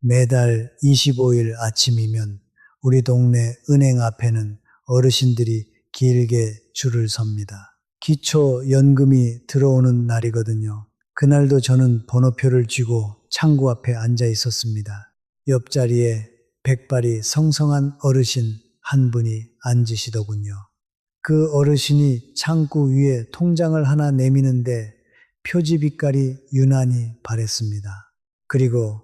매달 25일 아침이면 우리 동네 은행 앞에는 어르신들이 길게 줄을 섭니다. 기초연금이 들어오는 날이거든요. 그날도 저는 번호표를 쥐고 창구 앞에 앉아 있었습니다. 옆자리에 백발이 성성한 어르신 한 분이 앉으시더군요. 그 어르신이 창구 위에 통장을 하나 내미는데 표지 빛깔이 유난히 바랬습니다. 그리고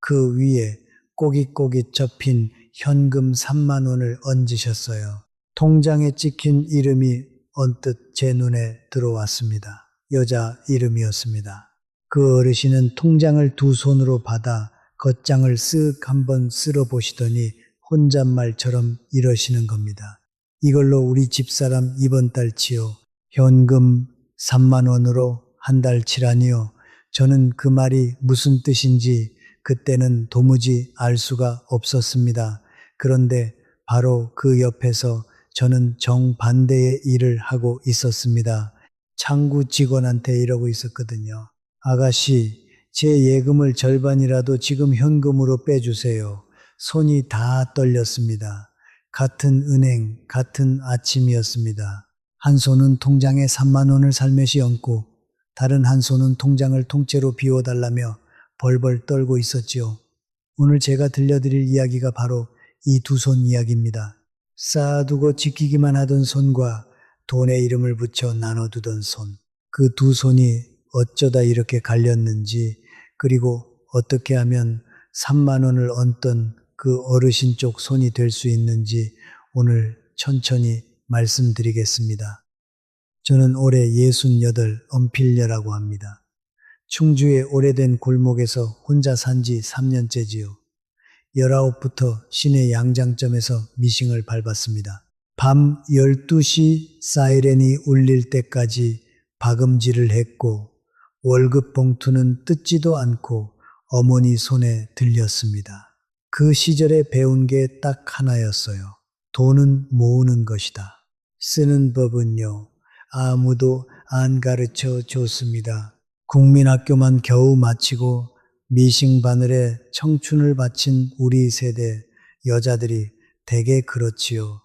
그 위에 꼬깃꼬깃 접힌 현금 3만 원을 얹으셨어요. 통장에 찍힌 이름이 언뜻 제 눈에 들어왔습니다. 여자 이름이었습니다. 그 어르신은 통장을 두 손으로 받아 겉장을 쓱 한번 쓸어 보시더니 혼잣말처럼 이러시는 겁니다. 이걸로 우리 집사람 이번 달치요. 현금 3만 원으로 한 달치라니요. 저는 그 말이 무슨 뜻인지 그때는 도무지 알 수가 없었습니다. 그런데 바로 그 옆에서 저는 정반대의 일을 하고 있었습니다. 창구 직원한테 이러고 있었거든요. 아가씨, 제 예금을 절반이라도 지금 현금으로 빼주세요. 손이 다 떨렸습니다. 같은 은행, 같은 아침이었습니다. 한 손은 통장에 3만 원을 살며시 얹고 다른 한 손은 통장을 통째로 비워달라며 벌벌 떨고 있었지요. 오늘 제가 들려드릴 이야기가 바로 이 두 손 이야기입니다. 쌓아두고 지키기만 하던 손과 돈의 이름을 붙여 나눠두던 손. 그 두 손이 어쩌다 이렇게 갈렸는지, 그리고 어떻게 하면 3만 원을 얹던 그 어르신 쪽 손이 될 수 있는지 오늘 천천히 말씀드리겠습니다. 저는 올해 68 엄필녀라고 합니다. 충주의 오래된 골목에서 혼자 산지 3년째지요. 19부터 시내 양장점에서 미싱을 밟았습니다. 밤 12시 사이렌이 울릴 때까지 박음질을 했고 월급 봉투는 뜯지도 않고 어머니 손에 들렸습니다. 그 시절에 배운 게 딱 하나였어요. 돈은 모으는 것이다. 쓰는 법은요. 아무도 안 가르쳐 줬습니다. 국민학교만 겨우 마치고 미싱 바늘에 청춘을 바친 우리 세대 여자들이 대개 그렇지요.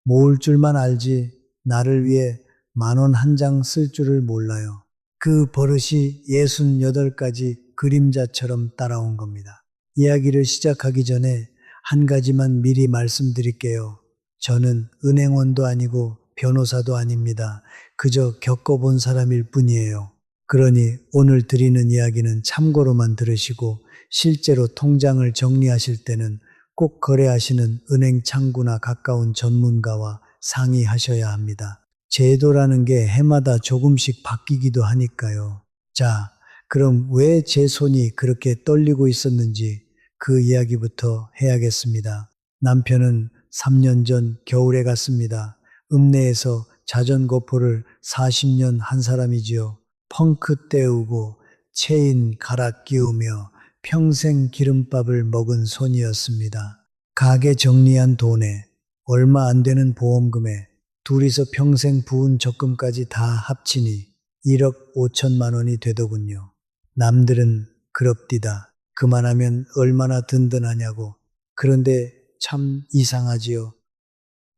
모을 줄만 알지 나를 위해 10,000원 한 장 쓸 줄을 몰라요. 그 버릇이 68가지 그림자처럼 따라온 겁니다. 이야기를 시작하기 전에 한 가지만 미리 말씀드릴게요. 저는 은행원도 아니고 변호사도 아닙니다. 그저 겪어본 사람일 뿐이에요. 그러니 오늘 드리는 이야기는 참고로만 들으시고 실제로 통장을 정리하실 때는 꼭 거래하시는 은행 창구나 가까운 전문가와 상의하셔야 합니다. 제도라는 게 해마다 조금씩 바뀌기도 하니까요. 자, 그럼 왜 제 손이 그렇게 떨리고 있었는지 그 이야기부터 해야겠습니다. 남편은 3년 전 겨울에 갔습니다. 읍내에서 자전거포를 40년 한 사람이지요. 펑크 때우고 체인 갈아 끼우며 평생 기름밥을 먹은 손이었습니다. 가게 정리한 돈에 얼마 안 되는 보험금에 둘이서 평생 부은 적금까지 다 합치니 1억 5천만 원이 되더군요. 남들은 그럽디다. 그만하면 얼마나 든든하냐고. 그런데 참 이상하지요.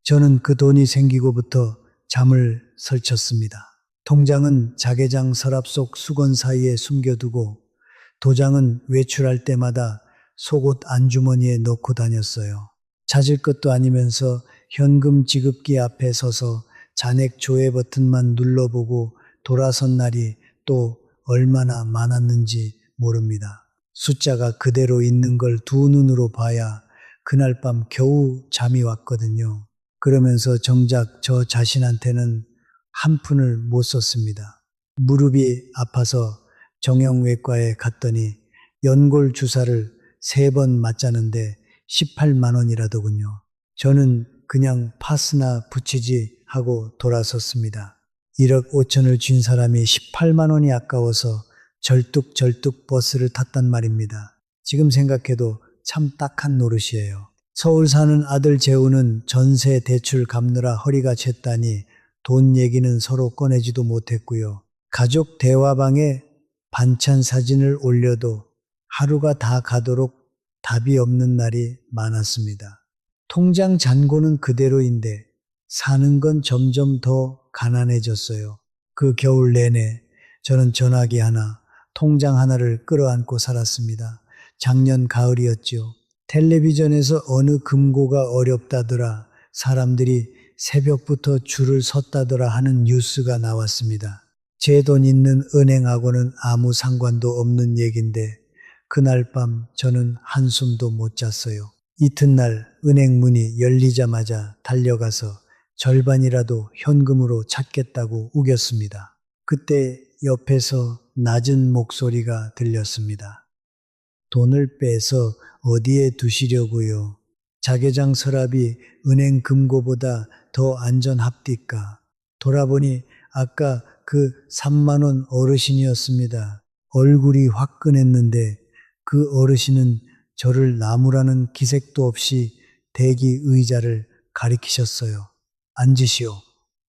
저는 그 돈이 생기고부터 잠을 설쳤습니다. 통장은 자개장 서랍 속 수건 사이에 숨겨두고 도장은 외출할 때마다 속옷 안주머니에 넣고 다녔어요. 찾을 것도 아니면서 현금 지급기 앞에 서서 잔액 조회 버튼만 눌러보고 돌아선 날이 또 얼마나 많았는지 모릅니다. 숫자가 그대로 있는 걸 두 눈으로 봐야 그날 밤 겨우 잠이 왔거든요. 그러면서 정작 저 자신한테는 한 푼을 못 썼습니다. 무릎이 아파서 정형외과에 갔더니 연골 주사를 3번 맞자는데 18만 원이라더군요. 저는 그냥 파스나 붙이지 하고 돌아섰습니다. 1억 5천을 쥔 사람이 18만 원이 아까워서 절뚝절뚝 버스를 탔단 말입니다. 지금 생각해도 참 딱한 노릇이에요. 서울 사는 아들 재우는 전세 대출 갚느라 허리가 쟀다니 돈 얘기는 서로 꺼내지도 못했고요. 가족 대화방에 반찬 사진을 올려도 하루가 다 가도록 답이 없는 날이 많았습니다. 통장 잔고는 그대로인데 사는 건 점점 더 가난해졌어요. 그 겨울 내내 저는 전화기 하나, 통장 하나를 끌어안고 살았습니다. 작년 가을이었지요. 텔레비전에서 어느 금고가 어렵다더라, 사람들이 새벽부터 줄을 섰다더라 하는 뉴스가 나왔습니다. 제 돈 있는 은행하고는 아무 상관도 없는 얘긴데 그날 밤 저는 한숨도 못 잤어요. 이튿날 은행 문이 열리자마자 달려가서 절반이라도 현금으로 찾겠다고 우겼습니다. 그때 옆에서 낮은 목소리가 들렸습니다. 돈을 빼서 어디에 두시려고요? 자개장 서랍이 은행 금고보다 더 안전합디까? 돌아보니 아까 그 3만 원 어르신이었습니다. 얼굴이 화끈했는데 그 어르신은 저를 나무라는 기색도 없이 대기 의자를 가리키셨어요. 앉으시오.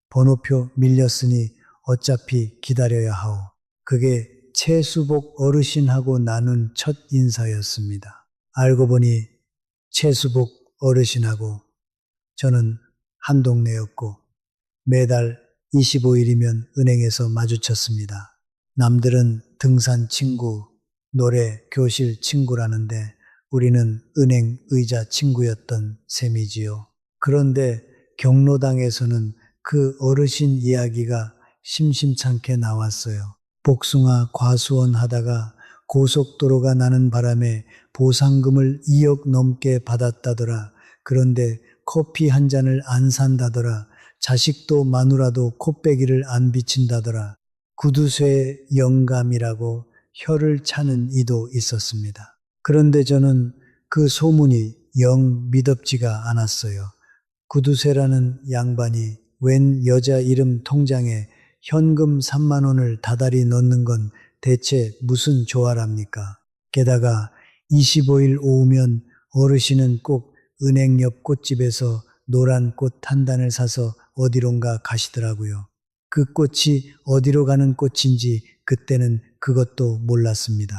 번호표 밀렸으니 어차피 기다려야 하오. 그게 최수복 어르신하고 나눈 첫 인사였습니다. 알고 보니 최수복 어르신하고 저는 한 동네였고 매달 25일이면 은행에서 마주쳤습니다. 남들은 등산 친구, 노래 교실 친구라는데 우리는 은행 의자 친구였던 셈이지요. 그런데 경로당에서는 그 어르신 이야기가 심심찮게 나왔어요. 복숭아 과수원 하다가 고속도로가 나는 바람에 보상금을 2억 넘게 받았다더라. 그런데 커피 한 잔을 안 산다더라. 자식도 마누라도 코빼기를 안 비친다더라. 구두쇠 영감이라고 혀를 차는 이도 있었습니다. 그런데 저는 그 소문이 영 믿업지가 않았어요. 구두쇠라는 양반이 웬 여자 이름 통장에 현금 3만 원을 다달이 넣는 건 대체 무슨 조화랍니까? 게다가 25일 오후면 어르신은 꼭 은행 옆 꽃집에서 노란 꽃 한 단을 사서 어디론가 가시더라고요. 그 꽃이 어디로 가는 꽃인지 그때는 그것도 몰랐습니다.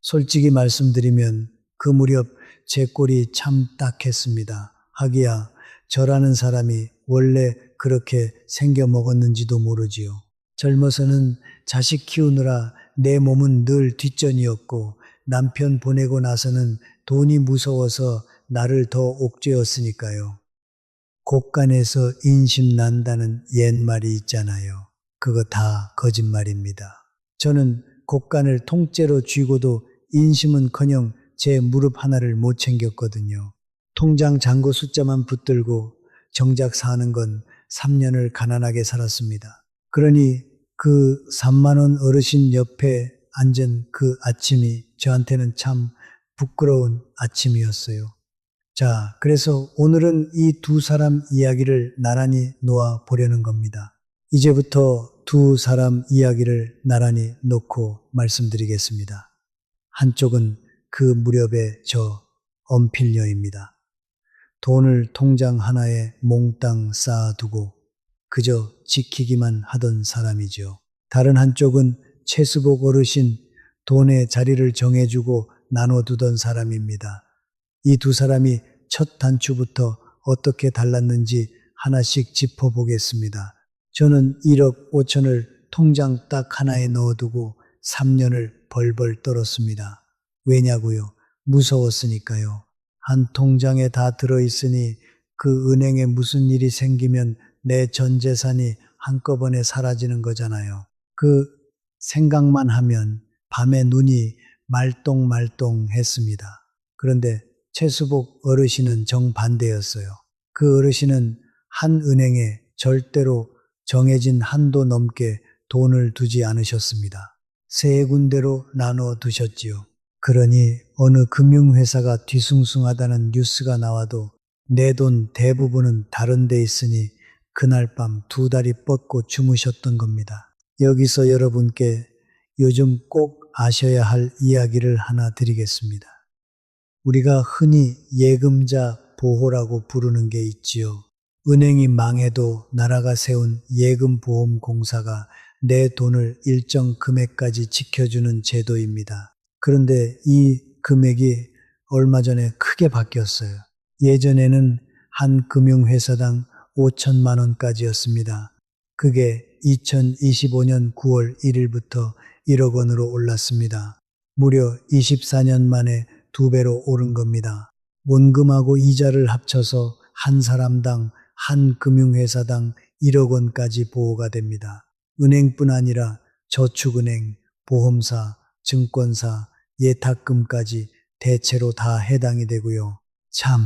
솔직히 말씀드리면 그 무렵 제 꼴이 참 딱했습니다. 하기야 저라는 사람이 원래 그렇게 생겨 먹었는지도 모르지요. 젊어서는 자식 키우느라 내 몸은 늘 뒷전이었고 남편 보내고 나서는 돈이 무서워서 나를 더 옥죄었으니까요. 곳간에서 인심 난다는 옛말이 있잖아요. 그거 다 거짓말입니다. 저는 곳간을 통째로 쥐고도 인심은커녕 제 무릎 하나를 못 챙겼거든요. 통장 잔고 숫자만 붙들고 정작 사는 건 3년을 가난하게 살았습니다. 그러니 그 3만 원 어르신 옆에 앉은 그 아침이 저한테는 참 부끄러운 아침이었어요. 자, 그래서 오늘은 이 두 사람 이야기를 나란히 놓아 보려는 겁니다. 이제부터 두 사람 이야기를 나란히 놓고 말씀드리겠습니다. 한쪽은 그 무렵의 저 엄필녀입니다. 돈을 통장 하나에 몽땅 쌓아두고 그저 지키기만 하던 사람이죠. 다른 한쪽은 최수복 어르신, 돈의 자리를 정해주고 나눠두던 사람입니다. 이 두 사람이 첫 단추부터 어떻게 달랐는지 하나씩 짚어보겠습니다. 저는 1억 5천을 통장 딱 하나에 넣어두고 3년을 벌벌 떨었습니다. 왜냐고요? 무서웠으니까요. 한 통장에 다 들어있으니 그 은행에 무슨 일이 생기면 내 전 재산이 한꺼번에 사라지는 거잖아요. 그 생각만 하면 밤에 눈이 말똥말똥했습니다. 그런데 최수복 어르신은 정반대였어요. 그 어르신은 한 은행에 절대로 정해진 한도 넘게 돈을 두지 않으셨습니다. 세 군데로 나눠 두셨지요. 그러니 어느 금융회사가 뒤숭숭하다는 뉴스가 나와도 내 돈 대부분은 다른 데 있으니 그날 밤 두 다리 뻗고 주무셨던 겁니다. 여기서 여러분께 요즘 꼭 아셔야 할 이야기를 하나 드리겠습니다. 우리가 흔히 예금자 보호라고 부르는 게 있지요. 은행이 망해도 나라가 세운 예금보험공사가 내 돈을 일정 금액까지 지켜주는 제도입니다. 그런데 이 금액이 얼마 전에 크게 바뀌었어요. 예전에는 한 금융회사당 5천만 원까지였습니다. 그게 2025년 9월 1일부터 1억 원으로 올랐습니다. 무려 24년 만에 2배로 오른 겁니다. 원금하고 이자를 합쳐서 한 사람당 한 금융회사당 1억 원까지 보호가 됩니다. 은행뿐 아니라 저축은행, 보험사, 증권사, 예탁금까지 대체로 다 해당이 되고요. 참,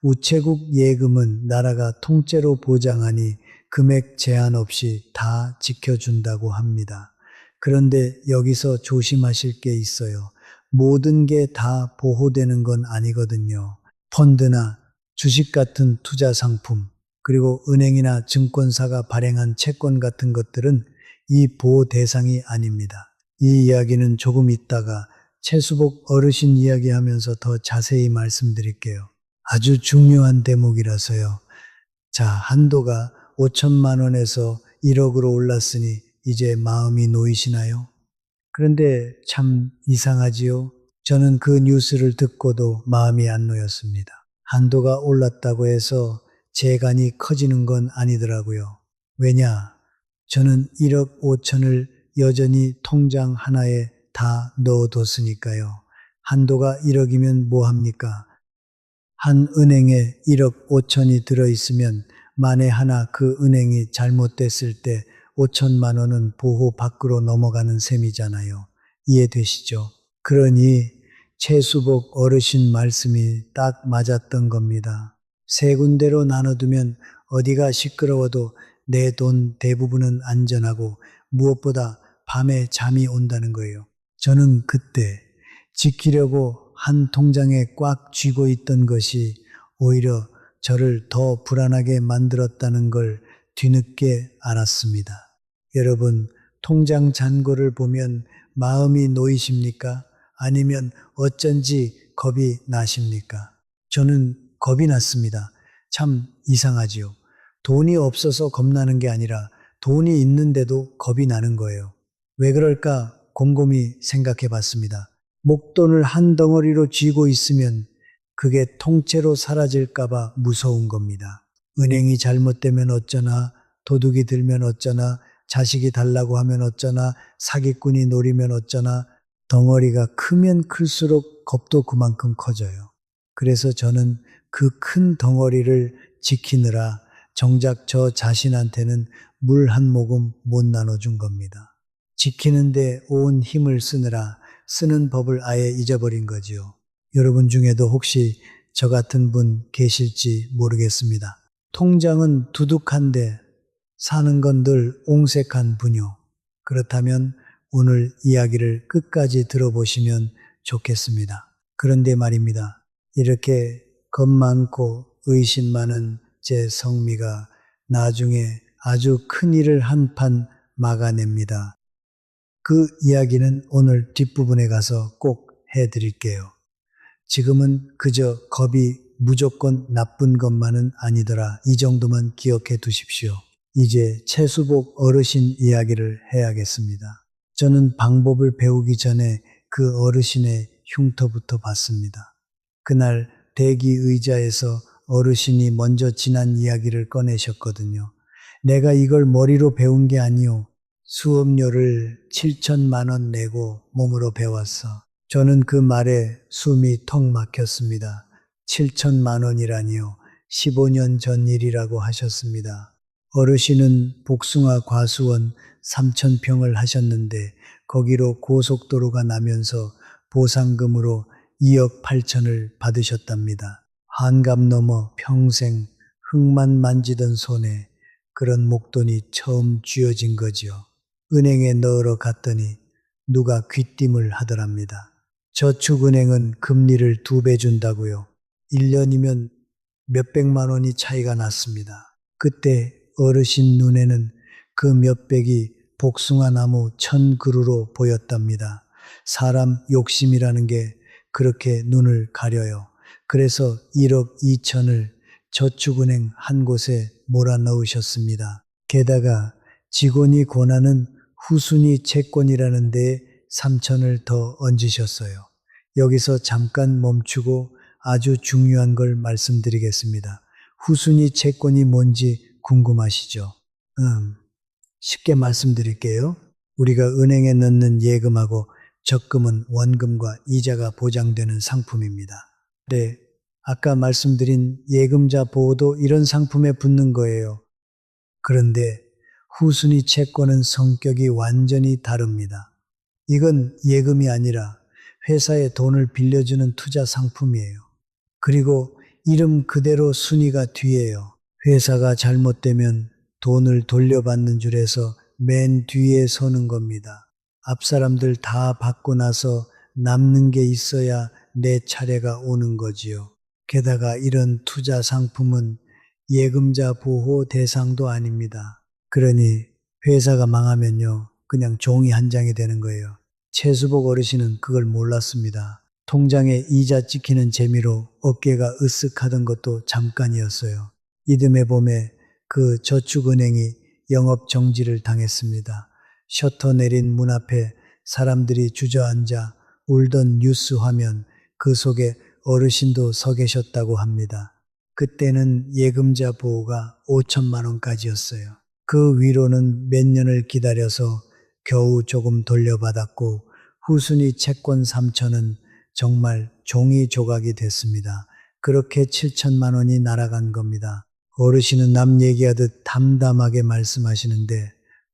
우체국 예금은 나라가 통째로 보장하니 금액 제한 없이 다 지켜준다고 합니다. 그런데 여기서 조심하실 게 있어요. 모든 게 다 보호되는 건 아니거든요. 펀드나 주식 같은 투자 상품, 그리고 은행이나 증권사가 발행한 채권 같은 것들은 이 보호 대상이 아닙니다. 이 이야기는 조금 있다가 최수복 어르신 이야기하면서 더 자세히 말씀드릴게요. 아주 중요한 대목이라서요. 자, 한도가 5천만 원에서 1억으로 올랐으니 이제 마음이 놓이시나요? 그런데 참 이상하지요? 저는 그 뉴스를 듣고도 마음이 안 놓였습니다. 한도가 올랐다고 해서 재간이 커지는 건 아니더라고요. 왜냐? 저는 1억 5천을 여전히 통장 하나에 다 넣어뒀으니까요. 한도가 1억이면 뭐 합니까? 한 은행에 1억 5천이 들어있으면 만에 하나 그 은행이 잘못됐을 때 5천만 원은 보호 밖으로 넘어가는 셈이잖아요. 이해되시죠? 그러니 최수복 어르신 말씀이 딱 맞았던 겁니다. 세 군데로 나눠두면 어디가 시끄러워도 내 돈 대부분은 안전하고 무엇보다 밤에 잠이 온다는 거예요. 저는 그때 지키려고 한 통장에 꽉 쥐고 있던 것이 오히려 저를 더 불안하게 만들었다는 걸 뒤늦게 알았습니다. 여러분, 통장 잔고를 보면 마음이 놓이십니까? 아니면 어쩐지 겁이 나십니까? 저는 겁이 났습니다. 참 이상하지요. 돈이 없어서 겁나는 게 아니라 돈이 있는데도 겁이 나는 거예요. 왜 그럴까 곰곰이 생각해 봤습니다. 목돈을 한 덩어리로 쥐고 있으면 그게 통째로 사라질까봐 무서운 겁니다. 은행이 잘못되면 어쩌나, 도둑이 들면 어쩌나, 자식이 달라고 하면 어쩌나, 사기꾼이 노리면 어쩌나, 덩어리가 크면 클수록 겁도 그만큼 커져요. 그래서 저는 그 큰 덩어리를 지키느라 정작 저 자신한테는 물 한 모금 못 나눠준 겁니다. 지키는데 온 힘을 쓰느라 쓰는 법을 아예 잊어버린 거지요. 여러분 중에도 혹시 저 같은 분 계실지 모르겠습니다. 통장은 두둑한데 사는 건 늘 옹색한 분요. 그렇다면 오늘 이야기를 끝까지 들어보시면 좋겠습니다. 그런데 말입니다. 이렇게 겁 많고 의심 많은 제 성미가 나중에 아주 큰 일을 한판 막아냅니다. 그 이야기는 오늘 뒷부분에 가서 꼭 해드릴게요. 지금은 그저 겁이 무조건 나쁜 것만은 아니더라. 이 정도만 기억해 두십시오. 이제 최수복 어르신 이야기를 해야겠습니다. 저는 방법을 배우기 전에 그 어르신의 흉터부터 봤습니다. 그날 대기 의자에서 어르신이 먼저 지난 이야기를 꺼내셨거든요. 내가 이걸 머리로 배운 게 아니오. 수업료를 7천만 원 내고 몸으로 배웠어. 저는 그 말에 숨이 턱 막혔습니다. 7천만 원이라니요. 15년 전 일이라고 하셨습니다. 어르신은 복숭아 과수원 3,000평을 하셨는데 거기로 고속도로가 나면서 보상금으로 2억 8천을 받으셨답니다. 한갑 넘어 평생 흙만 만지던 손에 그런 목돈이 처음 쥐어진 거지요. 은행에 넣으러 갔더니 누가 귀띔을 하더랍니다. 저축은행은 금리를 2배 준다고요. 1년이면 몇백만 원이 차이가 났습니다. 그때 어르신 눈에는 그 몇백이 복숭아나무 1,000그루로 보였답니다. 사람 욕심이라는 게 그렇게 눈을 가려요. 그래서 1억 2천을 저축은행 한 곳에 몰아넣으셨습니다. 게다가 직원이 권하는 후순위 채권이라는 데에 3천을 더 얹으셨어요. 여기서 잠깐 멈추고 아주 중요한 걸 말씀드리겠습니다. 후순위 채권이 뭔지 궁금하시죠? 쉽게 말씀드릴게요. 우리가 은행에 넣는 예금하고 적금은 원금과 이자가 보장되는 상품입니다. 네, 아까 말씀드린 예금자 보호도 이런 상품에 붙는 거예요. 그런데 후순위 채권은 성격이 완전히 다릅니다. 이건 예금이 아니라 회사에 돈을 빌려주는 투자 상품이에요. 그리고 이름 그대로 순위가 뒤에요. 회사가 잘못되면 돈을 돌려받는 줄에서 맨 뒤에 서는 겁니다. 앞 사람들 다 받고 나서 남는 게 있어야 내 차례가 오는 거지요. 게다가 이런 투자 상품은 예금자 보호 대상도 아닙니다. 그러니 회사가 망하면요, 그냥 종이 한 장이 되는 거예요. 최수복 어르신은 그걸 몰랐습니다. 통장에 이자 찍히는 재미로 어깨가 으쓱하던 것도 잠깐이었어요. 이듬해 봄에 그 저축은행이 영업 정지를 당했습니다. 셔터 내린 문 앞에 사람들이 주저앉아 울던 뉴스 화면, 그 속에 어르신도 서 계셨다고 합니다. 그때는 예금자 보호가 5천만 원까지였어요. 그 위로는 몇 년을 기다려서 겨우 조금 돌려받았고 후순위 채권 3천은 정말 종이 조각이 됐습니다. 그렇게 7천만 원이 날아간 겁니다. 어르신은 남 얘기하듯 담담하게 말씀하시는데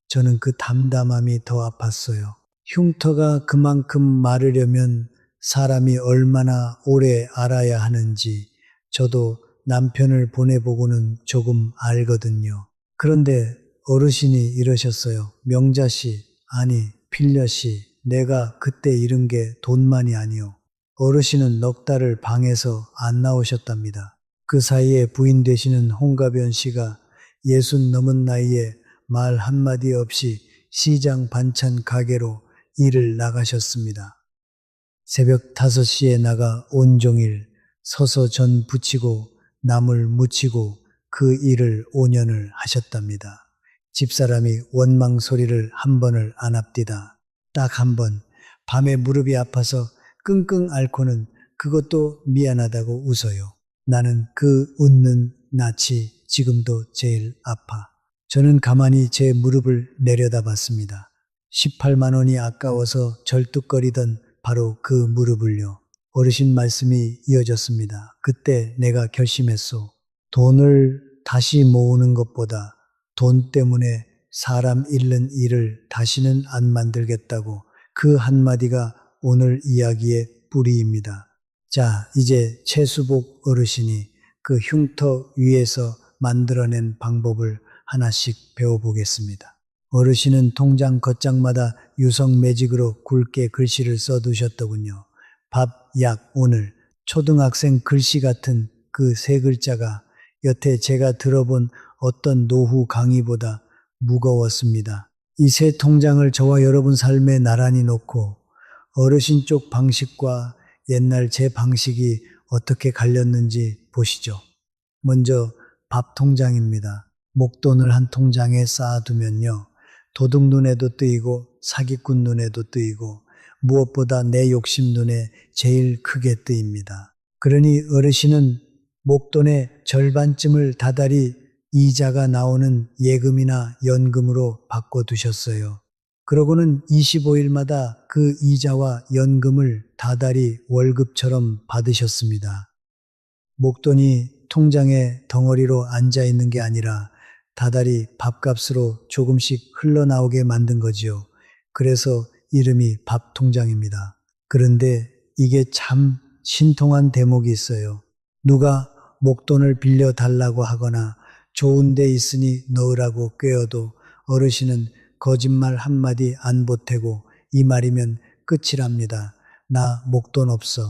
저는 그 담담함이 더 아팠어요. 흉터가 그만큼 마르려면 사람이 얼마나 오래 알아야 하는지 저도 남편을 보내보고는 조금 알거든요. 그런데 어르신이 이러셨어요. 명자씨, 아니 필려씨, 내가 그때 잃은 게 돈만이 아니오. 어르신은 넉 달을 방에서 안 나오셨답니다. 그 사이에 부인 되시는 홍가변 씨가 60 넘은 나이에 말 한마디 없이 시장 반찬 가게로 일을 나가셨습니다. 새벽 5시에 나가 온종일 서서 전 부치고 나물 무치고 그 일을 5년을 하셨답니다. 집사람이 원망 소리를 한 번을 안 합디다. 딱 한 번, 밤에 무릎이 아파서 끙끙 앓고는 그것도 미안하다고 웃어요. 나는 그 웃는 낯이 지금도 제일 아파. 저는 가만히 제 무릎을 내려다봤습니다. 18만 원이 아까워서 절뚝거리던 바로 그 무릎을요. 어르신 말씀이 이어졌습니다. 그때 내가 결심했소. 돈을 다시 모으는 것보다 돈 때문에 사람 잃는 일을 다시는 안 만들겠다고, 그 한마디가 오늘 이야기의 뿌리입니다. 자, 이제 최수복 어르신이 그 흉터 위에서 만들어낸 방법을 하나씩 배워보겠습니다. 어르신은 통장 겉장마다 유성 매직으로 굵게 글씨를 써두셨더군요. 밥, 약, 오늘. 초등학생 글씨 같은 그 세 글자가 여태 제가 들어본 어떤 노후 강의보다 무거웠습니다. 이 세 통장을 저와 여러분 삶에 나란히 놓고 어르신 쪽 방식과 옛날 제 방식이 어떻게 갈렸는지 보시죠. 먼저 밥 통장입니다. 목돈을 한 통장에 쌓아두면요, 도둑 눈에도 뜨이고 사기꾼 눈에도 뜨이고 무엇보다 내 욕심 눈에 제일 크게 뜨입니다. 그러니 어르신은 목돈의 절반쯤을 다달이 이자가 나오는 예금이나 연금으로 바꿔두셨어요. 그러고는 25일마다 그 이자와 연금을 다달이 월급처럼 받으셨습니다. 목돈이 통장에 덩어리로 앉아있는 게 아니라 다달이 밥값으로 조금씩 흘러나오게 만든 거지요. 그래서 이름이 밥통장입니다. 그런데 이게 참 신통한 대목이 있어요. 누가 목돈을 빌려달라고 하거나 좋은 데 있으니 넣으라고 꾀어도 어르신은 거짓말 한마디 안 보태고 이 말이면 끝이랍니다. 나 목돈 없어.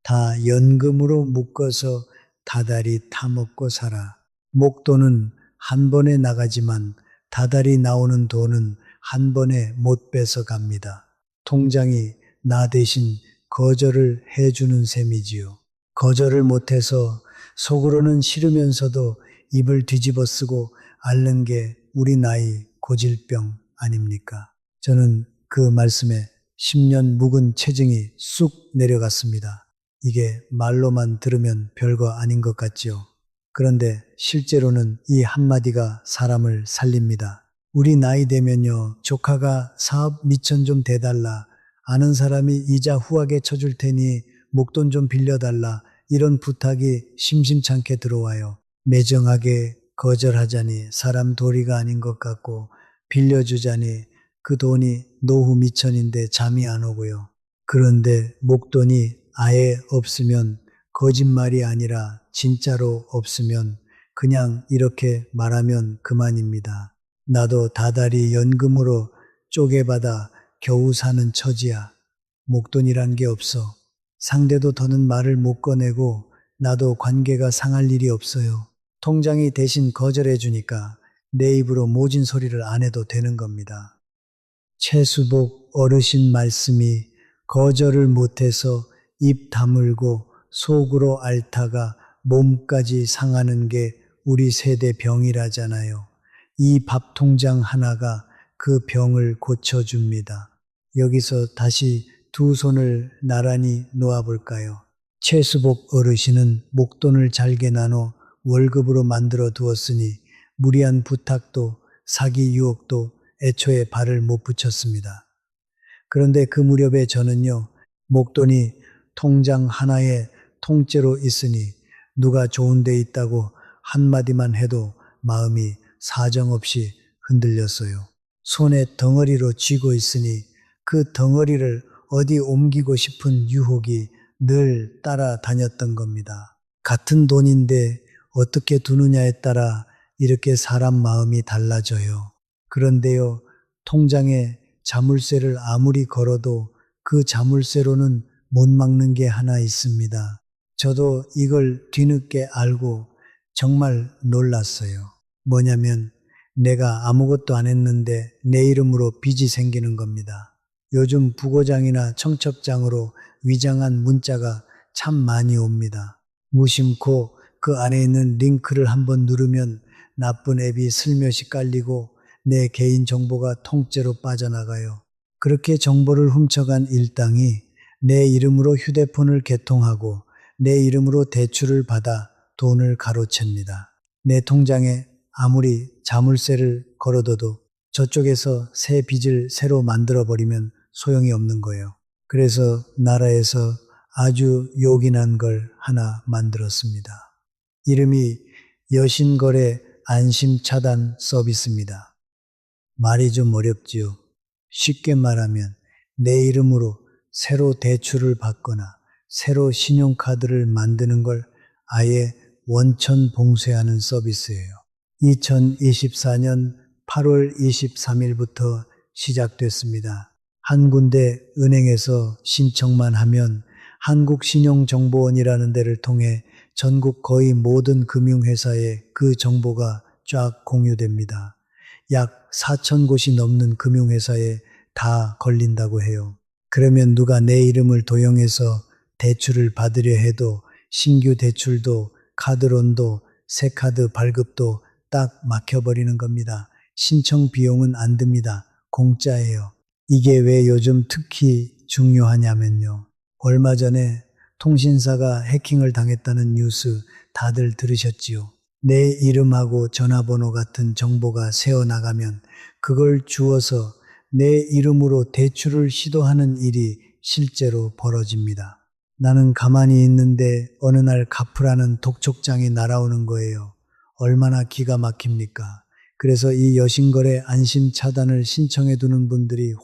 다 연금으로 묶어서 다달이 타먹고 살아. 목돈은 한 번에 나가지만 다달이 나오는 돈은 한 번에 못 뺏어 갑니다. 통장이 나 대신 거절을 해주는 셈이지요. 거절을 못해서 속으로는 싫으면서도 입을 뒤집어 쓰고 앓는 게 우리 나이 고질병 아닙니까? 저는 그 말씀에 10년 묵은 체증이 쑥 내려갔습니다. 이게 말로만 들으면 별거 아닌 것 같지요. 그런데 실제로는 이 한마디가 사람을 살립니다. 우리 나이 되면요, 조카가 사업 미천 좀 대달라, 아는 사람이 이자 후하게 쳐줄 테니 목돈 좀 빌려달라, 이런 부탁이 심심찮게 들어와요. 매정하게 거절하자니 사람 도리가 아닌 것 같고, 빌려주자니 그 돈이 노후 미천인데 잠이 안 오고요. 그런데 목돈이 아예 없으면, 거짓말이 아니라 진짜로 없으면 그냥 이렇게 말하면 그만입니다. 나도 다달이 연금으로 쪼개받아 겨우 사는 처지야. 목돈이란 게 없어. 상대도 더는 말을 못 꺼내고 나도 관계가 상할 일이 없어요. 통장이 대신 거절해 주니까 내 입으로 모진 소리를 안 해도 되는 겁니다. 최수복 어르신 말씀이 거절을 못해서 입 다물고 속으로 앓다가 몸까지 상하는 게 우리 세대 병이라잖아요. 이 밥통장 하나가 그 병을 고쳐줍니다. 여기서 다시 두 손을 나란히 놓아볼까요? 최수복 어르신은 목돈을 잘게 나눠 월급으로 만들어 두었으니 무리한 부탁도 사기 유혹도 애초에 발을 못 붙였습니다. 그런데 그 무렵에 저는요, 목돈이 통장 하나에 통째로 있으니 누가 좋은 데 있다고 한마디만 해도 마음이 사정없이 흔들렸어요. 손에 덩어리로 쥐고 있으니 그 덩어리를 어디 옮기고 싶은 유혹이 늘 따라다녔던 겁니다. 같은 돈인데 어떻게 두느냐에 따라 이렇게 사람 마음이 달라져요. 그런데요, 통장에 자물쇠를 아무리 걸어도 그 자물쇠로는 못 막는 게 하나 있습니다. 저도 이걸 뒤늦게 알고 정말 놀랐어요. 뭐냐면 내가 아무것도 안 했는데 내 이름으로 빚이 생기는 겁니다. 요즘 부고장이나 청첩장으로 위장한 문자가 참 많이 옵니다. 무심코 그 안에 있는 링크를 한번 누르면 나쁜 앱이 슬며시 깔리고 내 개인 정보가 통째로 빠져나가요. 그렇게 정보를 훔쳐간 일당이 내 이름으로 휴대폰을 개통하고 내 이름으로 대출을 받아 돈을 가로챕니다. 내 통장에 아무리 자물쇠를 걸어둬도 저쪽에서 새 빚을 새로 만들어버리면 소용이 없는 거예요. 그래서 나라에서 아주 요긴한 걸 하나 만들었습니다. 이름이 여신거래 안심차단 서비스입니다. 말이 좀 어렵지요. 쉽게 말하면 내 이름으로 새로 대출을 받거나 새로 신용카드를 만드는 걸 아예 원천 봉쇄하는 서비스예요. 2024년 8월 23일부터 시작됐습니다. 한 군데 은행에서 신청만 하면 한국신용정보원이라는 데를 통해 전국 거의 모든 금융회사에 그 정보가 쫙 공유됩니다. 약 4,000곳이 넘는 금융회사에 다 걸린다고 해요. 그러면 누가 내 이름을 도용해서 대출을 받으려 해도 신규 대출도 카드론도 새 카드 발급도 딱 막혀버리는 겁니다. 신청 비용은 안 듭니다. 공짜예요. 이게 왜 요즘 특히 중요하냐면요. 얼마 전에 통신사가 해킹을 당했다는 뉴스 다들 들으셨지요? 내 이름하고 전화번호 같은 정보가 새어나가면 그걸 주워서 내 이름으로 대출을 시도하는 일이 실제로 벌어집니다. 나는 가만히 있는데 어느 날 갚으라는 독촉장이 날아오는 거예요. 얼마나 기가 막힙니까? 그래서 이 여신거래 안심 차단을 신청해 두는 분들이 확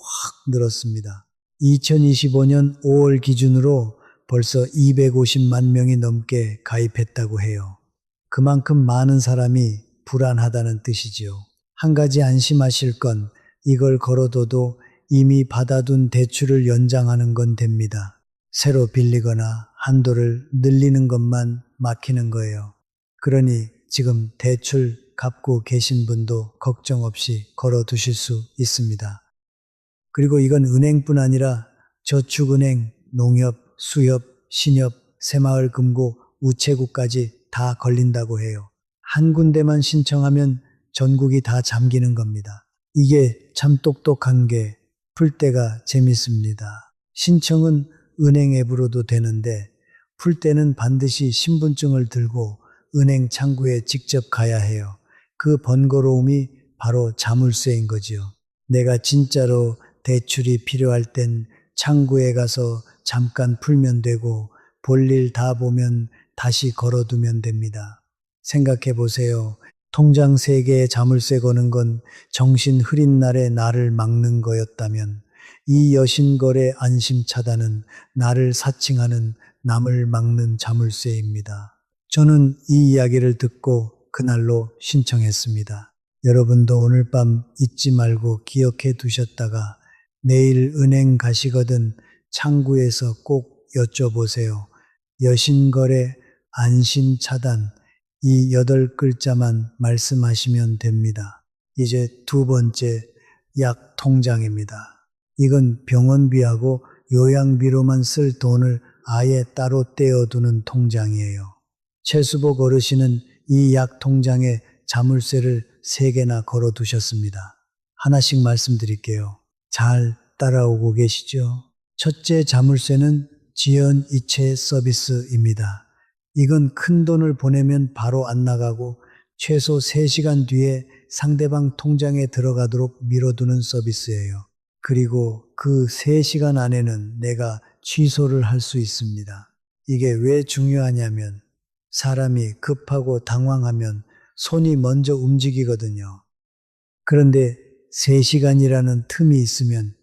늘었습니다. 2025년 5월 기준으로 벌써 250만 명이 넘게 가입했다고 해요. 그만큼 많은 사람이 불안하다는 뜻이지요. 한 가지 안심하실 건 이걸 걸어둬도 이미 받아둔 대출을 연장하는 건 됩니다. 새로 빌리거나 한도를 늘리는 것만 막히는 거예요. 그러니 지금 대출 갚고 계신 분도 걱정 없이 걸어두실 수 있습니다. 그리고 이건 은행뿐 아니라 저축은행, 농협, 수협, 신협, 새마을금고, 우체국까지 다 걸린다고 해요. 한 군데만 신청하면 전국이 다 잠기는 겁니다. 이게 참 똑똑한 게 풀 때가 재밌습니다. 신청은 은행 앱으로도 되는데 풀 때는 반드시 신분증을 들고 은행 창구에 직접 가야 해요. 그 번거로움이 바로 자물쇠인 거지요. 내가 진짜로 대출이 필요할 땐 창구에 가서 잠깐 풀면 되고 볼일 다 보면 다시 걸어두면 됩니다. 생각해 보세요. 통장 3개에 자물쇠 거는 건 정신 흐린 날에 나를 막는 거였다면 이 여신거래 안심 차단은 나를 사칭하는 남을 막는 자물쇠입니다. 저는 이 이야기를 듣고 그날로 신청했습니다. 여러분도 오늘 밤 잊지 말고 기억해 두셨다가 내일 은행 가시거든 창구에서 꼭 여쭤보세요. 여신거래 안심 차단 이 8글자만 말씀하시면 됩니다. 이제 두 번째 약 통장입니다. 이건 병원비하고 요양비로만 쓸 돈을 아예 따로 떼어두는 통장이에요. 최수복 어르신은 이 약 통장에 자물쇠를 3개나 걸어두셨습니다. 하나씩 말씀드릴게요. 잘 따라오고 계시죠? 첫째 자물쇠는 지연 이체 서비스입니다. 이건 큰 돈을 보내면 바로 안 나가고 최소 3시간 뒤에 상대방 통장에 들어가도록 밀어두는 서비스예요. 그리고 그 3시간 안에는 내가 취소를 할 수 있습니다. 이게 왜 중요하냐면 사람이 급하고 당황하면 손이 먼저 움직이거든요. 그런데 3시간이라는 틈이 있으면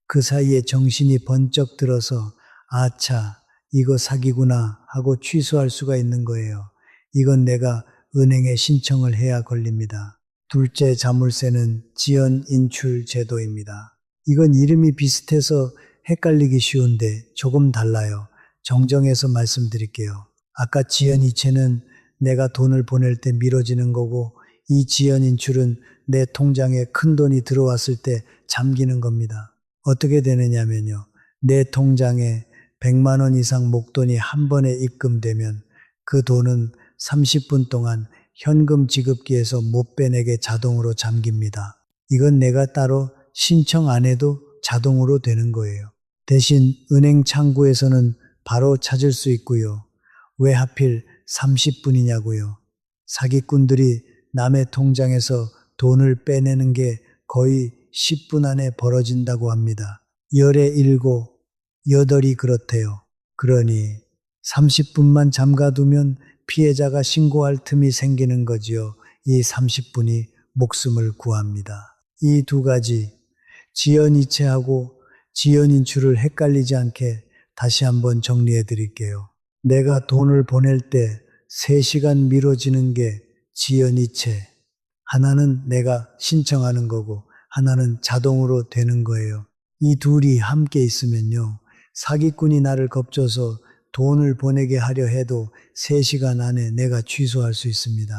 그 사이에 정신이 번쩍 들어서 아차, 이거 사기구나 하고 취소할 수가 있는 거예요. 이건 내가 은행에 신청을 해야 걸립니다. 둘째 자물쇠는 지연 인출 제도입니다. 이건 이름이 비슷해서 헷갈리기 쉬운데 조금 달라요. 정정해서 말씀드릴게요. 아까 지연 이체는 내가 돈을 보낼 때 미뤄지는 거고 이 지연 인출은 내 통장에 큰 돈이 들어왔을 때 잠기는 겁니다. 어떻게 되느냐면요. 내 통장에 100만 원 이상 목돈이 한 번에 입금되면 그 돈은 30분 동안 현금 지급기에서 못 빼내게 자동으로 잠깁니다. 이건 내가 따로 신청 안 해도 자동으로 되는 거예요. 대신 은행 창구에서는 바로 찾을 수 있고요. 왜 하필 30분이냐고요. 사기꾼들이 남의 통장에서 돈을 빼내는 게 거의 10분 안에 벌어진다고 합니다. 열에 7, 8이 그렇대요. 그러니 30분만 잠가두면 피해자가 신고할 틈이 생기는 거지요. 이 30분이 목숨을 구합니다. 이 두 가지 지연 이체하고 지연 인출을 헷갈리지 않게 다시 한번 정리해 드릴게요. 내가 돈을 보낼 때 3시간 미뤄지는 게 지연 이체. 하나는 내가 신청하는 거고 하나는 자동으로 되는 거예요. 이 둘이 함께 있으면요. 사기꾼이 나를 겁줘서 돈을 보내게 하려 해도 3시간 안에 내가 취소할 수 있습니다.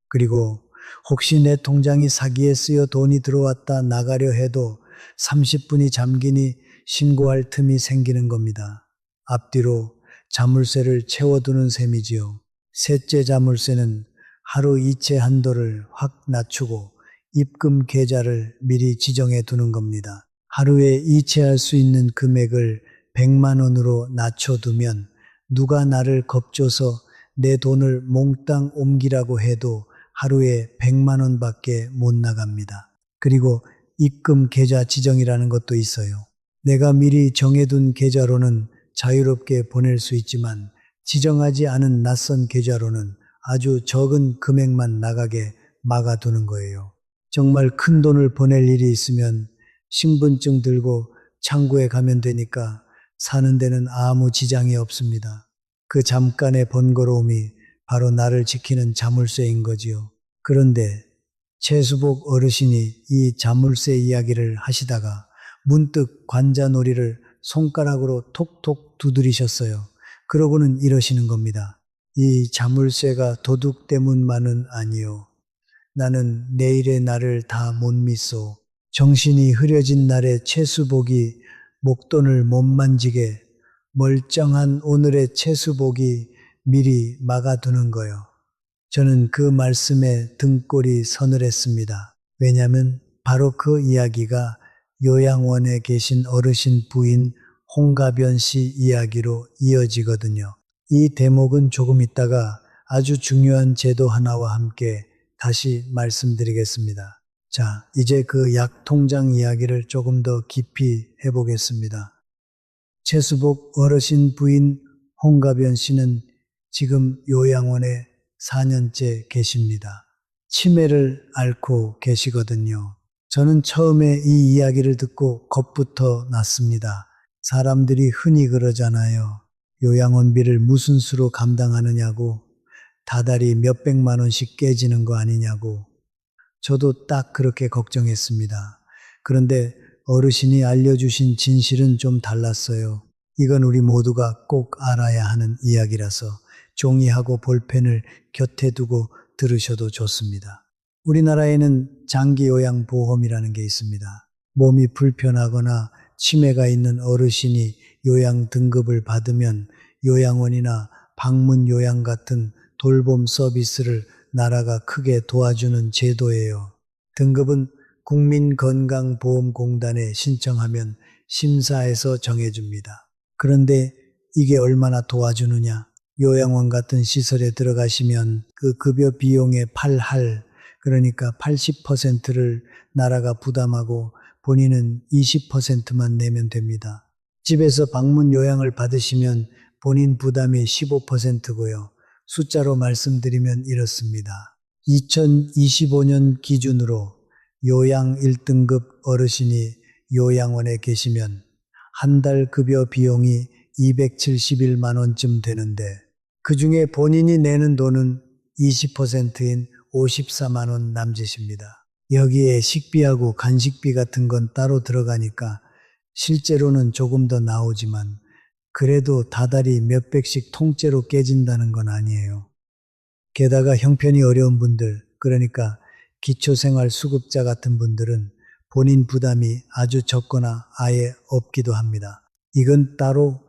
그리고 혹시 내 통장이 사기에 쓰여 돈이 들어왔다 나가려 해도 30분이 잠기니 신고할 틈이 생기는 겁니다. 앞뒤로 자물쇠를 채워두는 셈이지요. 셋째 자물쇠는 하루 이체 한도를 확 낮추고 입금 계좌를 미리 지정해 두는 겁니다. 하루에 이체할 수 있는 금액을 100만 원으로 낮춰두면 누가 나를 겁줘서 내 돈을 몽땅 옮기라고 해도 하루에 100만 원밖에 못 나갑니다. 그리고 입금 계좌 지정이라는 것도 있어요. 내가 미리 정해둔 계좌로는 자유롭게 보낼 수 있지만 지정하지 않은 낯선 계좌로는 아주 적은 금액만 나가게 막아두는 거예요. 정말 큰 돈을 보낼 일이 있으면 신분증 들고 창구에 가면 되니까 사는 데는 아무 지장이 없습니다. 그 잠깐의 번거로움이 바로 나를 지키는 자물쇠인 거지요. 그런데 최수복 어르신이 이 자물쇠 이야기를 하시다가 문득 관자놀이를 손가락으로 톡톡 두드리셨어요. 그러고는 이러시는 겁니다. 이 자물쇠가 도둑 때문만은 아니요. 나는 내일의 나를 다 못 믿소. 정신이 흐려진 날에 최수복이 목돈을 못 만지게 멀쩡한 오늘의 최수복이 미리 막아두는 거요. 저는 그 말씀에 등골이 서늘했습니다. 왜냐하면 바로 그 이야기가 요양원에 계신 어르신 부인 홍가변 씨 이야기로 이어지거든요. 이 대목은 조금 있다가 아주 중요한 제도 하나와 함께 다시 말씀드리겠습니다. 자, 이제 그 약통장 이야기를 조금 더 깊이 해보겠습니다. 최수복 어르신 부인 홍가변 씨는 지금 요양원에 4년째 계십니다. 치매를 앓고 계시거든요. 저는 처음에 이 이야기를 듣고 겁부터 났습니다. 사람들이 흔히 그러잖아요. 요양원비를 무슨 수로 감당하느냐고, 다달이 몇백만 원씩 깨지는 거 아니냐고. 저도 딱 그렇게 걱정했습니다. 그런데 어르신이 알려주신 진실은 좀 달랐어요. 이건 우리 모두가 꼭 알아야 하는 이야기라서 종이하고 볼펜을 곁에 두고 들으셔도 좋습니다. 우리나라에는 장기요양보험이라는 게 있습니다. 몸이 불편하거나 치매가 있는 어르신이 요양 등급을 받으면 요양원이나 방문요양 같은 돌봄 서비스를 나라가 크게 도와주는 제도예요. 등급은 국민건강보험공단에 신청하면 심사해서 정해줍니다. 그런데 이게 얼마나 도와주느냐? 요양원 같은 시설에 들어가시면 그 급여 비용의 8할, 그러니까 80%를 나라가 부담하고 본인은 20%만 내면 됩니다. 집에서 방문 요양을 받으시면 본인 부담이 15%고요. 숫자로 말씀드리면 이렇습니다. 2025년 기준으로 요양 1등급 어르신이 요양원에 계시면 한 달 급여 비용이 271만 원쯤 되는데 그 중에 본인이 내는 돈은 20%인 54만 원 남짓입니다. 여기에 식비하고 간식비 같은 건 따로 들어가니까 실제로는 조금 더 나오지만 그래도 다달이 몇백씩 통째로 깨진다는 건 아니에요. 게다가 형편이 어려운 분들, 그러니까 기초생활수급자 같은 분들은 본인 부담이 아주 적거나 아예 없기도 합니다. 이건 따로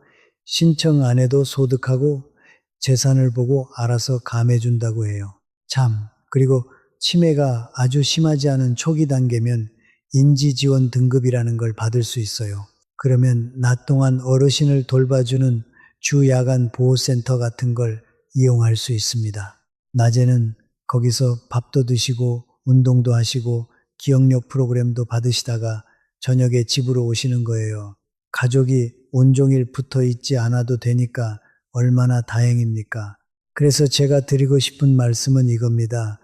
신청 안 해도 소득하고 재산을 보고 알아서 감해준다고 해요. 참, 그리고 치매가 아주 심하지 않은 초기 단계면 인지지원 등급이라는 걸 받을 수 있어요. 그러면 낮 동안 어르신을 돌봐주는 주야간 보호센터 같은 걸 이용할 수 있습니다. 낮에는 거기서 밥도 드시고 운동도 하시고 기억력 프로그램도 받으시다가 저녁에 집으로 오시는 거예요. 가족이 온종일 붙어 있지 않아도 되니까 얼마나 다행입니까? 그래서 제가 드리고 싶은 말씀은 이겁니다.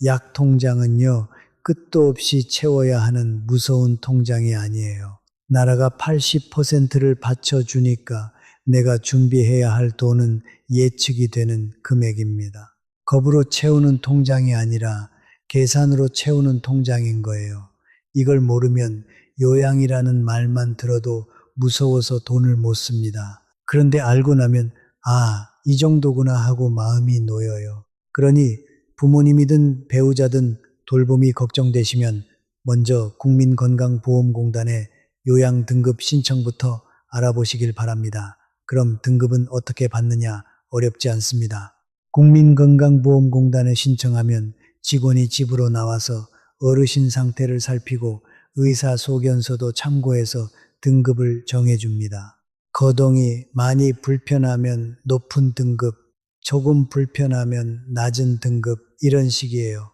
약 통장은요, 끝도 없이 채워야 하는 무서운 통장이 아니에요. 나라가 80%를 받쳐주니까 내가 준비해야 할 돈은 예측이 되는 금액입니다. 겁으로 채우는 통장이 아니라 계산으로 채우는 통장인 거예요. 이걸 모르면 요양이라는 말만 들어도 무서워서 돈을 못 씁니다. 그런데 알고 나면 이 정도구나 하고 마음이 놓여요. 그러니 부모님이든 배우자든 돌봄이 걱정되시면 먼저 국민건강보험공단에 요양 등급 신청부터 알아보시길 바랍니다. 그럼 등급은 어떻게 받느냐? 어렵지 않습니다. 국민건강보험공단에 신청하면 직원이 집으로 나와서 어르신 상태를 살피고 의사소견서도 참고해서 등급을 정해줍니다. 거동이 많이 불편하면 높은 등급, 조금 불편하면 낮은 등급 이런 식이에요.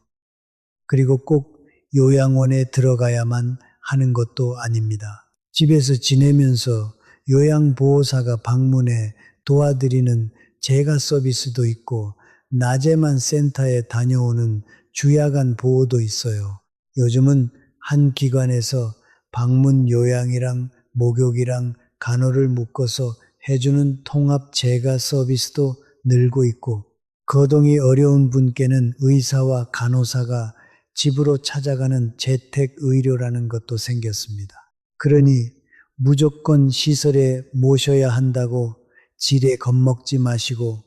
그리고 꼭 요양원에 들어가야만 하는 것도 아닙니다. 집에서 지내면서 요양보호사가 방문해 도와드리는 재가 서비스도 있고 낮에만 센터에 다녀오는 주야간 보호도 있어요. 요즘은 한 기관에서 방문 요양이랑 목욕이랑 간호를 묶어서 해주는 통합 재가 서비스도 늘고 있고 거동이 어려운 분께는 의사와 간호사가 집으로 찾아가는 재택의료라는 것도 생겼습니다. 그러니 무조건 시설에 모셔야 한다고 질에 겁먹지 마시고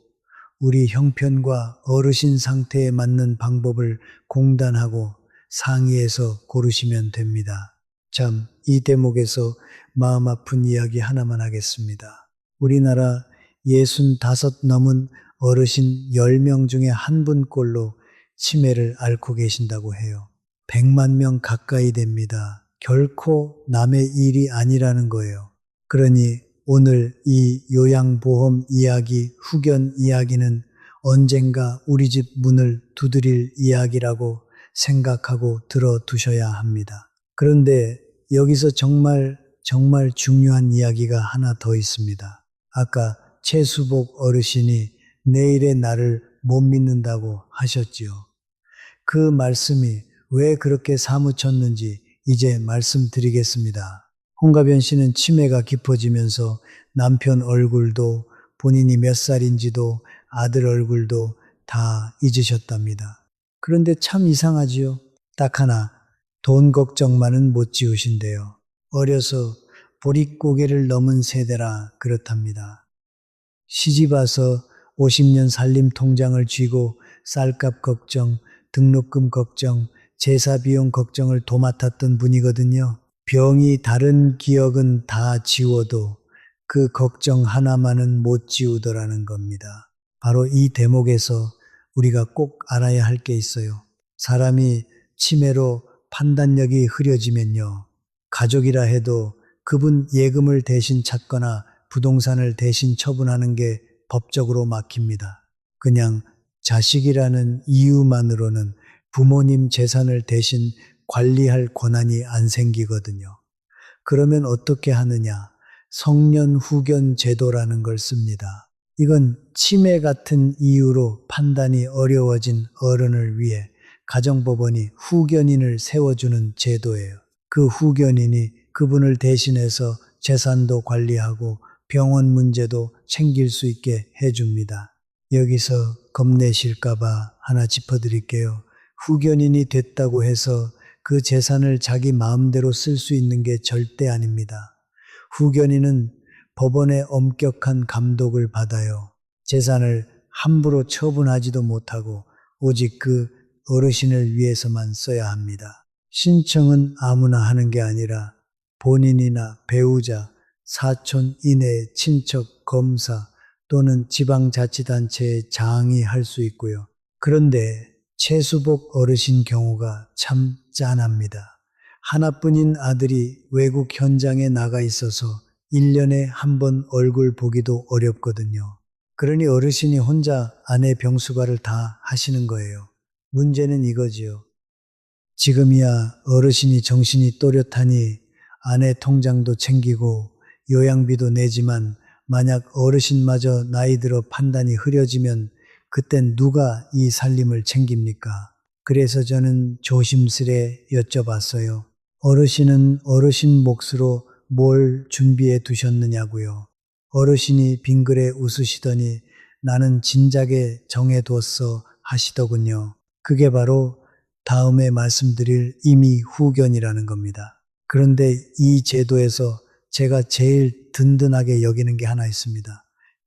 우리 형편과 어르신 상태에 맞는 방법을 공단하고 상의해서 고르시면 됩니다. 참, 이 대목에서 마음 아픈 이야기 하나만 하겠습니다. 우리나라 65 넘은 어르신 10명 중에 한 분꼴로 치매를 앓고 계신다고 해요. 100만 명 가까이 됩니다. 결코 남의 일이 아니라는 거예요. 그러니 오늘 이 요양보험 이야기, 후견 이야기는 언젠가 우리 집 문을 두드릴 이야기라고 생각하고 들어두셔야 합니다. 그런데 여기서 정말 중요한 이야기가 하나 더 있습니다. 아까 최수복 어르신이 내일의 나를 못 믿는다고 하셨지요. 그 말씀이 왜 그렇게 사무쳤는지 이제 말씀드리겠습니다. 홍가변 씨는 치매가 깊어지면서 남편 얼굴도 본인이 몇 살인지도 아들 얼굴도 다 잊으셨답니다. 그런데 참 이상하지요. 딱 하나 돈 걱정만은 못 지우신대요. 어려서 보릿고개를 넘은 세대라 그렇답니다. 시집 와서 50년 살림 통장을 쥐고 쌀값 걱정, 등록금 걱정, 제사 비용 걱정을 도맡았던 분이거든요. 병이 다른 기억은 다 지워도 그 걱정 하나만은 못 지우더라는 겁니다. 바로 이 대목에서 우리가 꼭 알아야 할 게 있어요. 사람이 치매로 판단력이 흐려지면요. 가족이라 해도 그분 예금을 대신 찾거나 부동산을 대신 처분하는 게 법적으로 막힙니다. 그냥 자식이라는 이유만으로는 부모님 재산을 대신 관리할 권한이 안 생기거든요. 그러면 어떻게 하느냐? 성년 후견 제도라는 걸 씁니다. 이건 치매 같은 이유로 판단이 어려워진 어른을 위해 가정법원이 후견인을 세워주는 제도예요. 그 후견인이 그분을 대신해서 재산도 관리하고 병원 문제도 챙길 수 있게 해줍니다. 여기서 겁내실까봐 하나 짚어드릴게요. 후견인이 됐다고 해서 그 재산을 자기 마음대로 쓸 수 있는 게 절대 아닙니다. 후견인은 법원의 엄격한 감독을 받아요. 재산을 함부로 처분하지도 못하고 오직 그 어르신을 위해서만 써야 합니다. 신청은 아무나 하는 게 아니라 본인이나 배우자, 사촌 이내 친척, 검사 또는 지방자치단체의 장이 할 수 있고요. 그런데 최수복 어르신 경우가 참 짠합니다. 하나뿐인 아들이 외국 현장에 나가 있어서 1년에 한 번 얼굴 보기도 어렵거든요. 그러니 어르신이 혼자 아내 병수발을 다 하시는 거예요. 문제는 이거지요. 지금이야 어르신이 정신이 또렷하니 아내 통장도 챙기고 요양비도 내지만 만약 어르신마저 나이 들어 판단이 흐려지면 그땐 누가 이 살림을 챙깁니까? 그래서 저는 조심스레 여쭤봤어요. 어르신은 어르신 몫으로 뭘 준비해 두셨느냐고요. 어르신이 빙그레 웃으시더니 나는 진작에 정해뒀어 하시더군요. 그게 바로 다음에 말씀드릴 임의 후견이라는 겁니다. 그런데 이 제도에서 제가 제일 든든하게 여기는 게 하나 있습니다.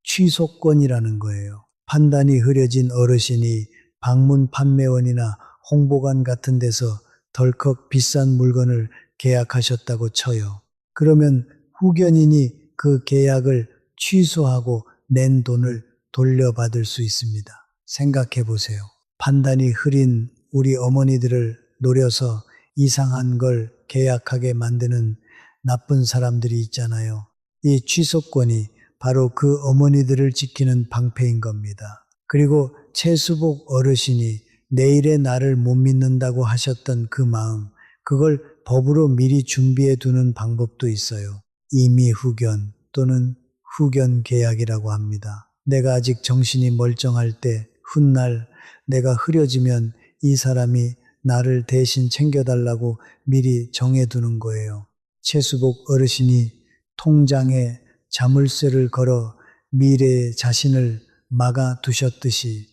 취소권이라는 거예요. 판단이 흐려진 어르신이 방문 판매원이나 홍보관 같은 데서 덜컥 비싼 물건을 계약하셨다고 쳐요. 그러면 후견인이 그 계약을 취소하고 낸 돈을 돌려받을 수 있습니다. 생각해 보세요. 판단이 흐린 우리 어머니들을 노려서 이상한 걸 계약하게 만드는 나쁜 사람들이 있잖아요. 이 취소권이 바로 그 어머니들을 지키는 방패인 겁니다. 그리고 최수복 어르신이 내일의 나를 못 믿는다고 하셨던 그 마음, 그걸 법으로 미리 준비해 두는 방법도 있어요. 임의 후견 또는 후견 계약이라고 합니다. 내가 아직 정신이 멀쩡할 때 훗날 내가 흐려지면 이 사람이 나를 대신 챙겨달라고 미리 정해두는 거예요. 최수복 어르신이 통장에 자물쇠를 걸어 미래의 자신을 막아두셨듯이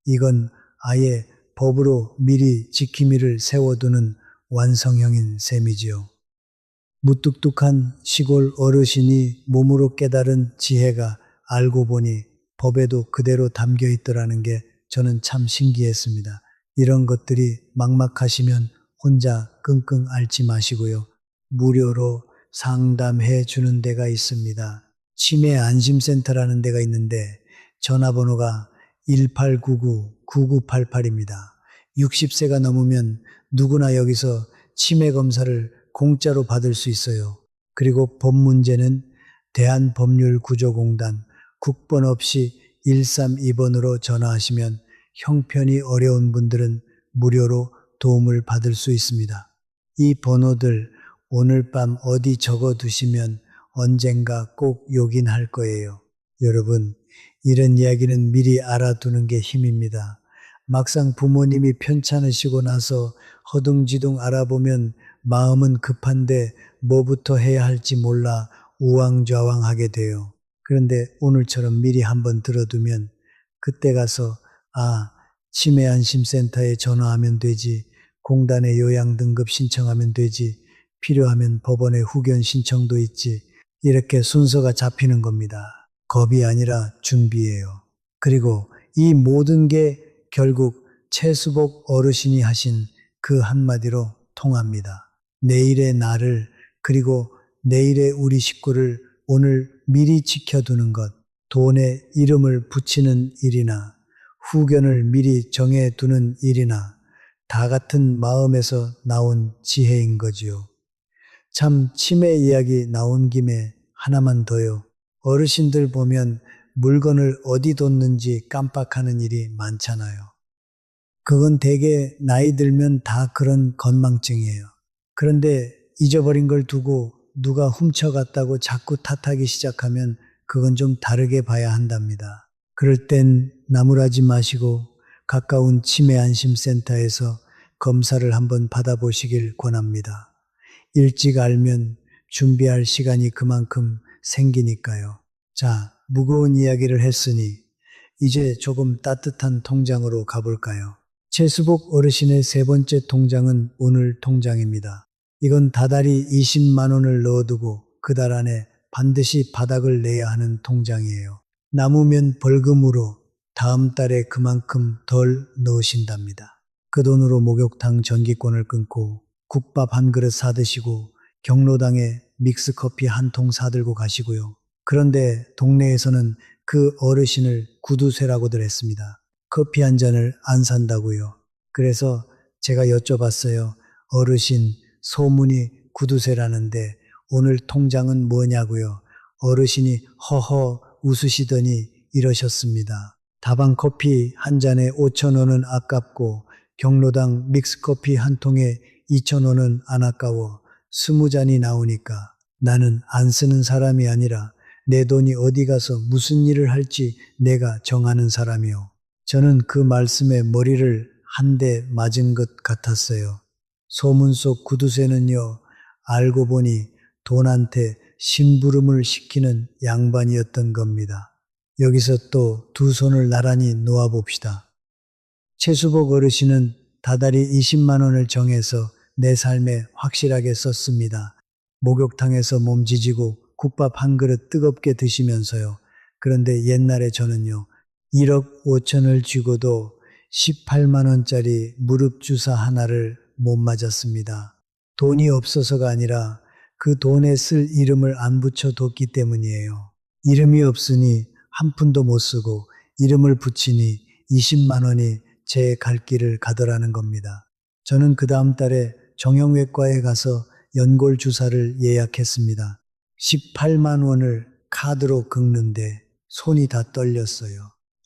이건 아예 법으로 미리 지킴이를 세워두는 완성형인 셈이지요. 무뚝뚝한 시골 어르신이 몸으로 깨달은 지혜가 알고 보니 법에도 그대로 담겨 있더라는 게 저는 참 신기했습니다. 이런 것들이 막막하시면 혼자 끙끙 앓지 마시고요. 무료로 상담해 주는 데가 있습니다. 치매 안심센터라는 데가 있는데 전화번호가 1899-9988입니다. 60세가 넘으면 누구나 여기서 치매 검사를 공짜로 받을 수 있어요. 그리고 법 문제는 대한법률구조공단 국번 없이 132번으로 전화하시면 형편이 어려운 분들은 무료로 도움을 받을 수 있습니다. 이 번호들 오늘 밤 어디 적어 두시면 언젠가 꼭 요긴할 거예요. 여러분, 이런 이야기는 미리 알아두는 게 힘입니다. 막상 부모님이 편찮으시고 나서 허둥지둥 알아보면 마음은 급한데 뭐부터 해야 할지 몰라 우왕좌왕하게 돼요. 그런데 오늘처럼 미리 한번 들어두면 그때 가서 치매안심센터에 전화하면 되지, 공단에 요양등급 신청하면 되지, 필요하면 법원에 후견 신청도 있지, 이렇게 순서가 잡히는 겁니다. 겁이 아니라 준비예요. 그리고 이 모든 게 결국 최수복 어르신이 하신 그 한마디로 통합니다. 내일의 나를, 그리고 내일의 우리 식구를 오늘 미리 지켜두는 것, 돈에 이름을 붙이는 일이나 후견을 미리 정해두는 일이나 다 같은 마음에서 나온 지혜인 거지요. 참 치매 이야기 나온 김에 하나만 더요. 어르신들 보면 물건을 어디 뒀는지 깜빡하는 일이 많잖아요. 그건 대개 나이 들면 다 그런 건망증이에요. 그런데 잊어버린 걸 두고 누가 훔쳐갔다고 자꾸 탓하기 시작하면 그건 좀 다르게 봐야 한답니다. 그럴 땐 나무라지 마시고 가까운 치매안심센터에서 검사를 한번 받아보시길 권합니다. 일찍 알면 준비할 시간이 그만큼 생기니까요. 자, 무거운 이야기를 했으니 이제 조금 따뜻한 통장으로 가볼까요? 최수복 어르신의 세 번째 통장은 오늘 통장입니다. 이건 다달이 20만 원을 넣어두고 그 달 안에 반드시 바닥을 내야 하는 통장이에요. 남으면 벌금으로 다음 달에 그만큼 덜 넣으신답니다. 그 돈으로 목욕탕 전기권을 끊고 국밥 한 그릇 사드시고 경로당에 믹스커피 한 통 사들고 가시고요. 그런데 동네에서는 그 어르신을 구두쇠라고들 했습니다. 커피 한 잔을 안 산다고요. 그래서 제가 여쭤봤어요. 어르신, 소문이 구두쇠라는데 오늘 통장은 뭐냐고요. 어르신이 허허 웃으시더니 이러셨습니다. 다방 커피 한 잔에 5천 원은 아깝고 경로당 믹스커피 한 통에 2천 원은 안 아까워 20잔이 나오니까 나는 안 쓰는 사람이 아니라 내 돈이 어디 가서 무슨 일을 할지 내가 정하는 사람이요. 저는 그 말씀에 머리를 한 대 맞은 것 같았어요. 소문 속 구두쇠는요, 알고 보니 돈한테 심부름을 시키는 양반이었던 겁니다. 여기서 또 두 손을 나란히 놓아봅시다. 최수복 어르신은 다달이 20만 원을 정해서 내 삶에 확실하게 썼습니다. 목욕탕에서 몸 지지고 국밥 한 그릇 뜨겁게 드시면서요. 그런데 옛날에 저는요, 1억 5천을 쥐고도 18만 원짜리 무릎 주사 하나를 못 맞았습니다. 돈이 없어서가 아니라 그 돈에 쓸 이름을 안 붙여뒀기 때문이에요. 이름이 없으니 한 푼도 못 쓰고 이름을 붙이니 20만 원이 제 갈 길을 가더라는 겁니다. 저는 그 다음 달에 정형외과에 가서 연골 주사를 예약했습니다. 18만 원을 카드로 긁는데 손이 다 떨렸어요.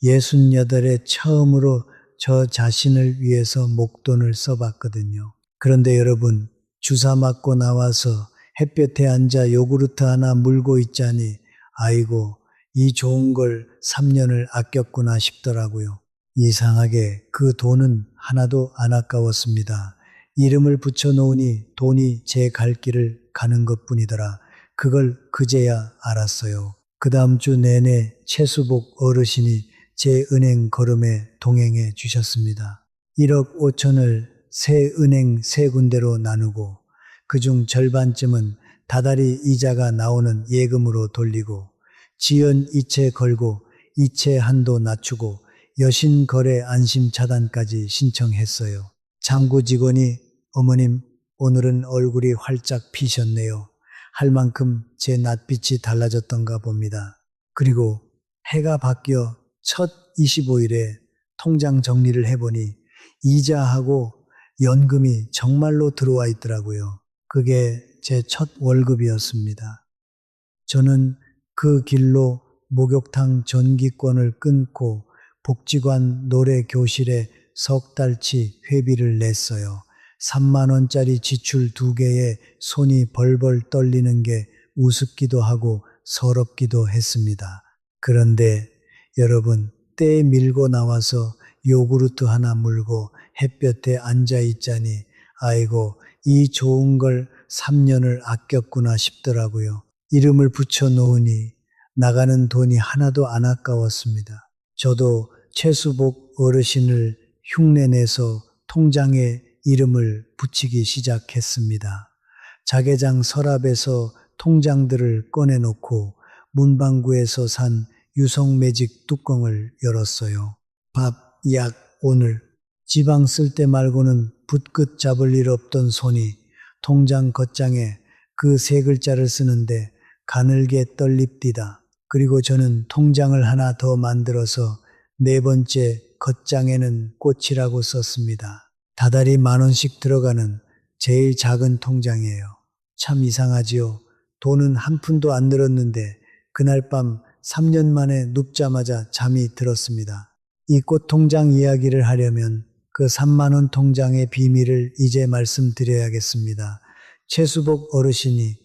68에 처음으로 저 자신을 위해서 목돈을 써봤거든요. 그런데 여러분, 주사 맞고 나와서 햇볕에 앉아 요구르트 하나 물고 있자니 아이고, 이 좋은 걸 3년을 아꼈구나 싶더라고요. 이상하게 그 돈은 하나도 안 아까웠습니다. 이름을 붙여놓으니 돈이 제 갈 길을 가는 것뿐이더라. 그걸 그제야 알았어요. 그 다음 주 내내 최수복 어르신이 제 은행 걸음에 동행해 주셨습니다. 1억 5천을 세 은행 세 군데로 나누고 그중 절반쯤은 다달이 이자가 나오는 예금으로 돌리고 지연 이체 걸고 이체 한도 낮추고 여신 거래 안심 차단까지 신청했어요. 장구 직원이 어머님 오늘은 얼굴이 활짝 피셨네요. 할 만큼 제 낯빛이 달라졌던가 봅니다. 그리고 해가 바뀌어 첫 25일에 통장 정리를 해보니 이자하고 연금이 정말로 들어와 있더라고요. 그게 제 첫 월급이었습니다. 저는 그 길로 목욕탕 전기권을 끊고 복지관 노래 교실에 석 달치 회비를 냈어요. 3만 원짜리 지출 2개에 손이 벌벌 떨리는 게 우습기도 하고 서럽기도 했습니다. 그런데 여러분, 때 밀고 나와서 요구르트 하나 물고 햇볕에 앉아 있자니 아이고 이 좋은 걸 3년을 아꼈구나 싶더라고요. 이름을 붙여 놓으니 나가는 돈이 하나도 안 아까웠습니다. 저도 최수복 어르신을 흉내내서 통장에 이름을 붙이기 시작했습니다. 자개장 서랍에서 통장들을 꺼내놓고 문방구에서 산 유성매직 뚜껑을 열었어요. 밥, 약, 오늘. 지방 쓸 때 말고는 붓끝 잡을 일 없던 손이 통장 겉장에 그 세 글자를 쓰는데 가늘게 떨립디다. 그리고 저는 통장을 하나 더 만들어서 네 번째 겉장에는 꽃이라고 썼습니다. 다달이 10,000원씩 들어가는 제일 작은 통장이에요. 참 이상하지요. 돈은 한 푼도 안 늘었는데 그날 밤 3년 만에 눕자마자 잠이 들었습니다. 이 꽃통장 이야기를 하려면 그 3만 원 통장의 비밀을 이제 말씀드려야겠습니다. 최수복 어르신이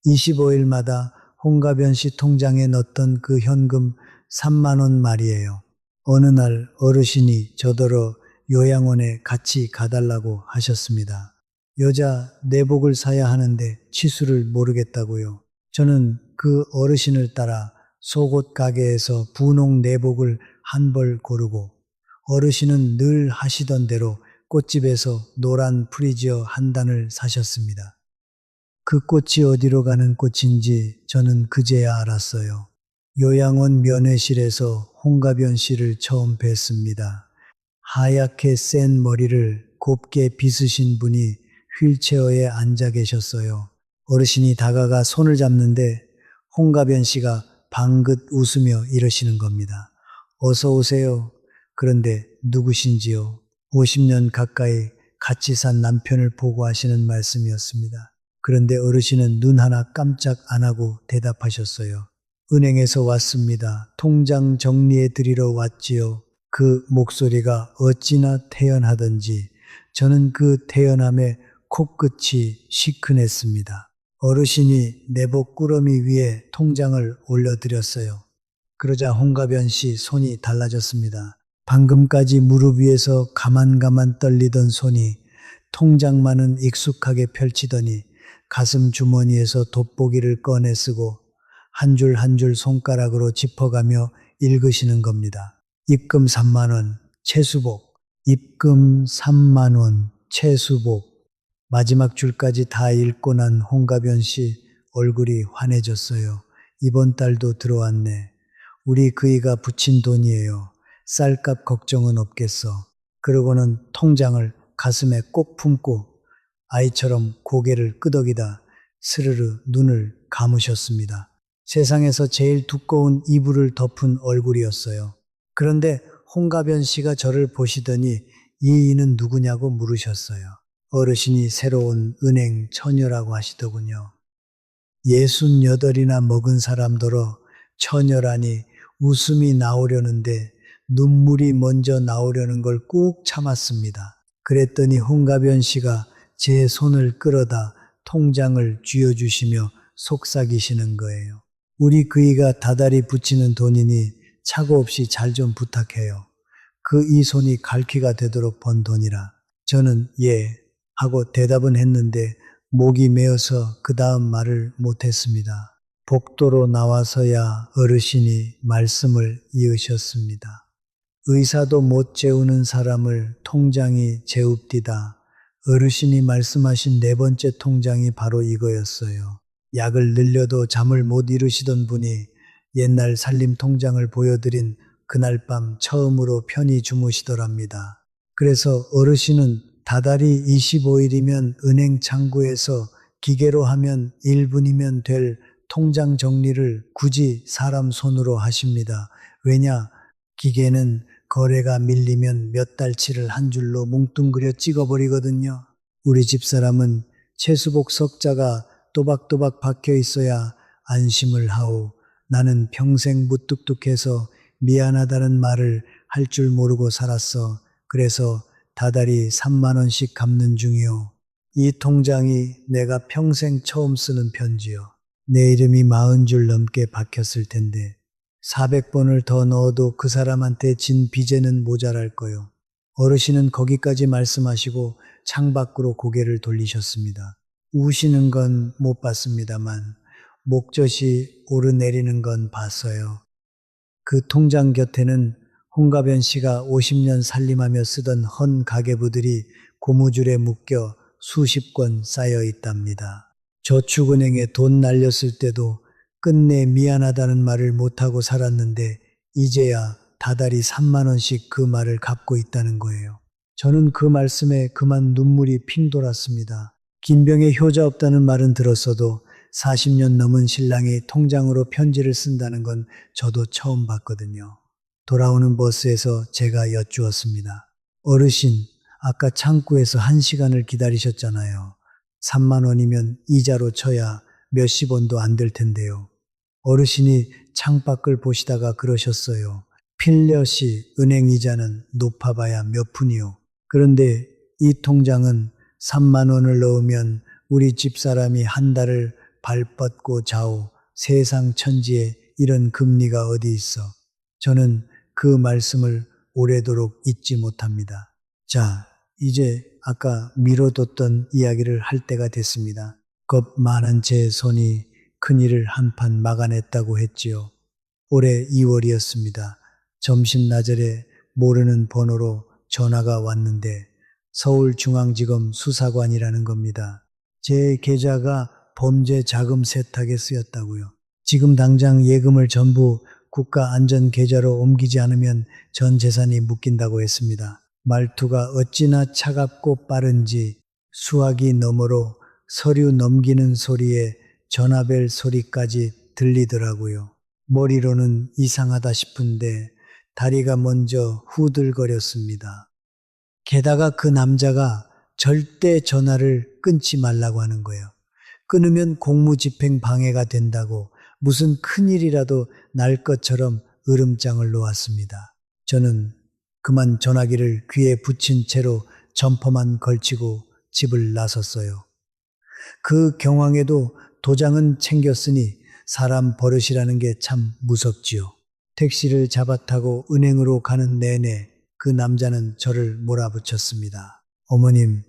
25일마다 홍가변 씨 통장에 넣었던 그 현금 3만 원 말이에요. 어느 날 어르신이 저더러 요양원에 같이 가달라고 하셨습니다. 여자 내복을 사야 하는데 치수를 모르겠다고요. 저는 그 어르신을 따라 속옷 가게에서 분홍 내복을 한 벌 고르고 어르신은 늘 하시던 대로 꽃집에서 노란 프리지어 한 단을 사셨습니다. 그 꽃이 어디로 가는 꽃인지 저는 그제야 알았어요. 요양원 면회실에서 홍가변 씨를 처음 뵀습니다. 하얗게 센 머리를 곱게 빗으신 분이 휠체어에 앉아 계셨어요. 어르신이 다가가 손을 잡는데 홍가변 씨가 방긋 웃으며 이러시는 겁니다. 어서 오세요. 그런데 누구신지요? 50년 가까이 같이 산 남편을 보고 하시는 말씀이었습니다. 그런데 어르신은 눈 하나 깜짝 안 하고 대답하셨어요. 은행에서 왔습니다. 통장 정리해 드리러 왔지요. 그 목소리가 어찌나 태연하던지 저는 그 태연함에 코끝이 시큰했습니다. 어르신이 내복 꾸러미 위에 통장을 올려드렸어요. 그러자 홍가변 씨 손이 달라졌습니다. 방금까지 무릎 위에서 가만가만 떨리던 손이 통장만은 익숙하게 펼치더니 가슴 주머니에서 돋보기를 꺼내 쓰고 한 줄 한 줄 손가락으로 짚어가며 읽으시는 겁니다. 입금 3만 원, 최수복. 입금 3만 원, 최수복. 마지막 줄까지 다 읽고 난 홍가변 씨 얼굴이 환해졌어요. 이번 달도 들어왔네. 우리 그이가 붙인 돈이에요. 쌀값 걱정은 없겠어. 그러고는 통장을 가슴에 꼭 품고 아이처럼 고개를 끄덕이다 스르르 눈을 감으셨습니다. 세상에서 제일 두꺼운 이불을 덮은 얼굴이었어요. 그런데 홍가변 씨가 저를 보시더니 이 이는 누구냐고 물으셨어요. 어르신이 새로운 은행 처녀라고 하시더군요. 68이나 먹은 사람더러 처녀라니 웃음이 나오려는데 눈물이 먼저 나오려는 걸 꾹 참았습니다. 그랬더니 홍가변 씨가 제 손을 끌어다 통장을 쥐어주시며 속삭이시는 거예요. 우리 그이가 다달이 붙이는 돈이니 착오 없이 잘 좀 부탁해요. 그 이 손이 갈퀴가 되도록 번 돈이라. 저는 예 하고 대답은 했는데 목이 메어서 그 다음 말을 못했습니다. 복도로 나와서야 어르신이 말씀을 이으셨습니다. 의사도 못 재우는 사람을 통장이 재웁디다. 어르신이 말씀하신 네 번째 통장이 바로 이거였어요. 약을 늘려도 잠을 못 이루시던 분이 옛날 살림 통장을 보여드린 그날 밤 처음으로 편히 주무시더랍니다. 그래서 어르신은 다달이 25일이면 은행 창구에서 기계로 하면 1분이면 될 통장 정리를 굳이 사람 손으로 하십니다. 왜냐? 기계는 거래가 밀리면 몇 달치를 한 줄로 뭉뚱그려 찍어버리거든요. 우리 집사람은 채수복 석자가 또박또박 박혀 있어야 안심을 하오. 나는 평생 무뚝뚝해서 미안하다는 말을 할 줄 모르고 살았어. 그래서 다달이 3만 원씩 갚는 중이오. 이 통장이 내가 평생 처음 쓰는 편지요. 내 이름이 40줄 넘게 박혔을 텐데 400번을 더 넣어도 그 사람한테 진 빚에는 모자랄 거요. 어르신은 거기까지 말씀하시고 창밖으로 고개를 돌리셨습니다. 우시는 건 못 봤습니다만 목젖이 오르내리는 건 봤어요. 그 통장 곁에는 홍가변 씨가 50년 살림하며 쓰던 헌 가계부들이 고무줄에 묶여 수십 권 쌓여 있답니다. 저축은행에 돈 날렸을 때도 끝내 미안하다는 말을 못하고 살았는데 이제야 다달이 3만 원씩 그 말을 갚고 있다는 거예요. 저는 그 말씀에 그만 눈물이 핑 돌았습니다. 긴병에 효자 없다는 말은 들었어도 40년 넘은 신랑이 통장으로 편지를 쓴다는 건 저도 처음 봤거든요. 돌아오는 버스에서 제가 여쭈었습니다. 어르신, 아까 창구에서 1시간을 기다리셨잖아요. 3만 원이면 이자로 쳐야 몇십 원도 안 될 텐데요. 어르신이 창밖을 보시다가 그러셨어요. 필렛이 은행 이자는 높아봐야 몇 푼이요. 그런데 이 통장은 3만 원을 넣으면 우리 집사람이 한 달을 발 뻗고 자오. 세상 천지에 이런 금리가 어디 있어. 저는 그 말씀을 오래도록 잊지 못합니다. 자, 이제 아까 미뤄뒀던 이야기를 할 때가 됐습니다. 겁 많은 제 손이 큰일을 한판 막아냈다고 했지요. 올해 2월이었습니다. 점심나절에 모르는 번호로 전화가 왔는데 서울중앙지검 수사관이라는 겁니다. 제 계좌가 범죄 자금 세탁에 쓰였다고요. 지금 당장 예금을 전부 국가안전계좌로 옮기지 않으면 전 재산이 묶인다고 했습니다. 말투가 어찌나 차갑고 빠른지 수화기 너머로 서류 넘기는 소리에 전화벨 소리까지 들리더라고요. 머리로는 이상하다 싶은데 다리가 먼저 후들거렸습니다. 게다가 그 남자가 절대 전화를 끊지 말라고 하는 거예요. 끊으면 공무집행 방해가 된다고 무슨 큰일이라도 날 것처럼 으름장을 놓았습니다. 저는 그만 전화기를 귀에 붙인 채로 점퍼만 걸치고 집을 나섰어요. 그 경황에도 도장은 챙겼으니 사람 버릇이라는 게 참 무섭지요. 택시를 잡아타고 은행으로 가는 내내 그 남자는 저를 몰아붙였습니다. 어머님,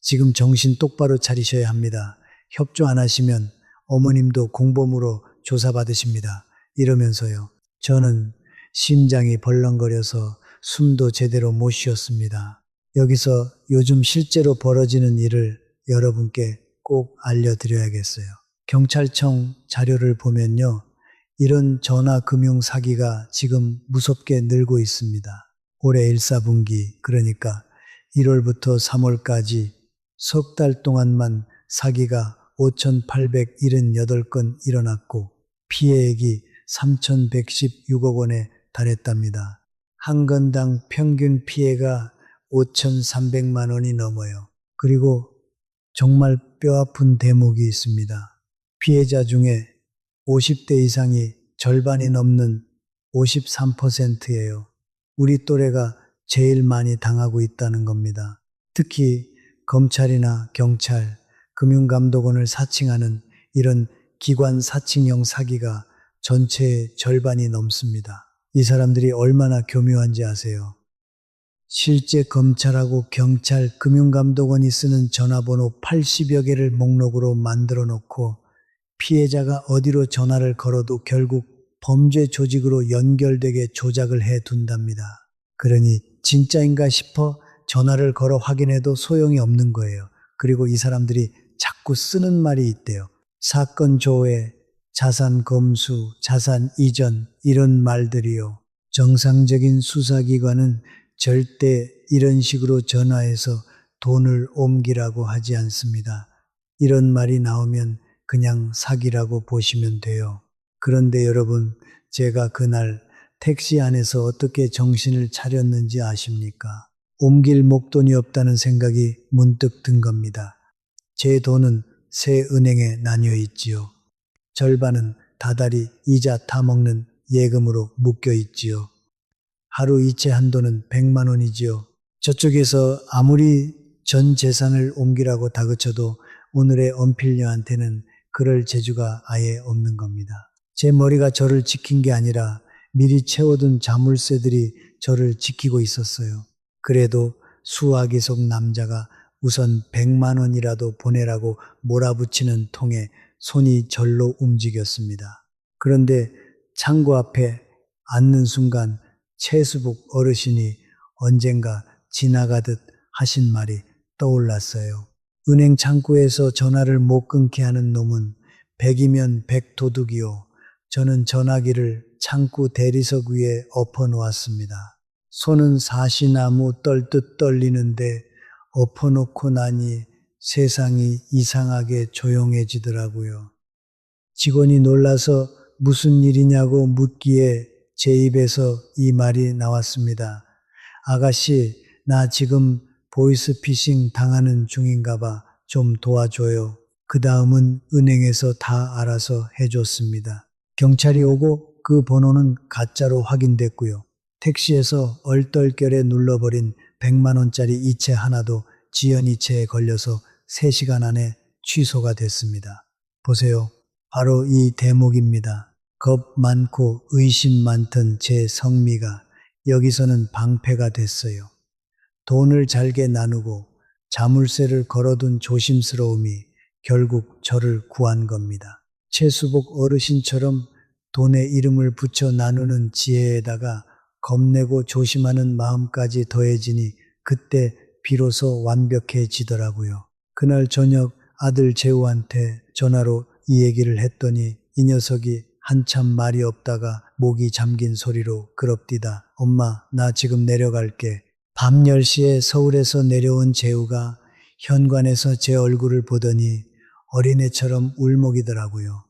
지금 정신 똑바로 차리셔야 합니다. 협조 안 하시면 어머님도 공범으로 조사받으십니다. 이러면서요. 저는 심장이 벌렁거려서 숨도 제대로 못 쉬었습니다. 여기서 요즘 실제로 벌어지는 일을 여러분께 꼭 알려드려야겠어요. 경찰청 자료를 보면요. 이런 전화금융 사기가 지금 무섭게 늘고 있습니다. 올해 1사분기, 그러니까 1월부터 3월까지 석 달 동안만 사기가 5,878건 일어났고 피해액이 3,116억 원에 달했답니다. 한 건당 평균 피해가 5,300만 원이 넘어요. 그리고 정말 뼈아픈 대목이 있습니다. 피해자 중에 50대 이상이 절반이 넘는 53%예요. 우리 또래가 제일 많이 당하고 있다는 겁니다. 특히 검찰이나 경찰, 금융감독원을 사칭하는 이런 기관 사칭형 사기가 전체의 절반이 넘습니다. 이 사람들이 얼마나 교묘한지 아세요? 실제 검찰하고 경찰, 금융감독원이 쓰는 전화번호 80여 개를 목록으로 만들어 놓고 피해자가 어디로 전화를 걸어도 결국 범죄 조직으로 연결되게 조작을 해 둔답니다. 그러니 진짜인가 싶어 전화를 걸어 확인해도 소용이 없는 거예요. 그리고 이 사람들이 자꾸 쓰는 말이 있대요. 사건 조회, 자산 검수, 자산 이전 이런 말들이요. 정상적인 수사기관은 절대 이런 식으로 전화해서 돈을 옮기라고 하지 않습니다. 이런 말이 나오면 그냥 사기라고 보시면 돼요. 그런데 여러분, 제가 그날 택시 안에서 어떻게 정신을 차렸는지 아십니까? 옮길 목돈이 없다는 생각이 문득 든 겁니다. 제 돈은 세 은행에 나뉘어 있지요. 절반은 다달이 이자 타먹는 예금으로 묶여 있지요. 하루 이체 한도는 100만 원이지요. 저쪽에서 아무리 전 재산을 옮기라고 다그쳐도 오늘의 언필녀한테는 그럴 재주가 아예 없는 겁니다. 제 머리가 저를 지킨 게 아니라 미리 채워둔 자물쇠들이 저를 지키고 있었어요. 그래도 수화기 속 남자가 우선 100만 원이라도 보내라고 몰아붙이는 통에 손이 절로 움직였습니다. 그런데 창고 앞에 앉는 순간 최수복 어르신이 언젠가 지나가듯 하신 말이 떠올랐어요. 은행 창구에서 전화를 못 끊게 하는 놈은 100이면 100도둑이요. 저는 전화기를 창구 대리석 위에 엎어 놓았습니다. 손은 사시나무 떨듯 떨리는데 엎어놓고 나니 세상이 이상하게 조용해지더라고요. 직원이 놀라서 무슨 일이냐고 묻기에 제 입에서 이 말이 나왔습니다. 아가씨, 나 지금 보이스피싱 당하는 중인가 봐. 좀 도와줘요. 그 다음은 은행에서 다 알아서 해줬습니다. 경찰이 오고 그 번호는 가짜로 확인됐고요. 택시에서 얼떨결에 눌러버린 100만 원짜리 이체 하나도 지연이체에 걸려서 3시간 안에 취소가 됐습니다. 보세요. 바로 이 대목입니다. 겁 많고 의심 많던 제 성미가 여기서는 방패가 됐어요. 돈을 잘게 나누고 자물쇠를 걸어둔 조심스러움이 결국 저를 구한 겁니다. 최수복 어르신처럼 돈에 이름을 붙여 나누는 지혜에다가 겁내고 조심하는 마음까지 더해지니 그때 비로소 완벽해지더라고요. 그날 저녁 아들 재우한테 전화로 이 얘기를 했더니 이 녀석이 한참 말이 없다가 목이 잠긴 소리로 그럽디다. 엄마, 나 지금 내려갈게. 밤 10시에 서울에서 내려온 재우가 현관에서 제 얼굴을 보더니 어린애처럼 울먹이더라고요.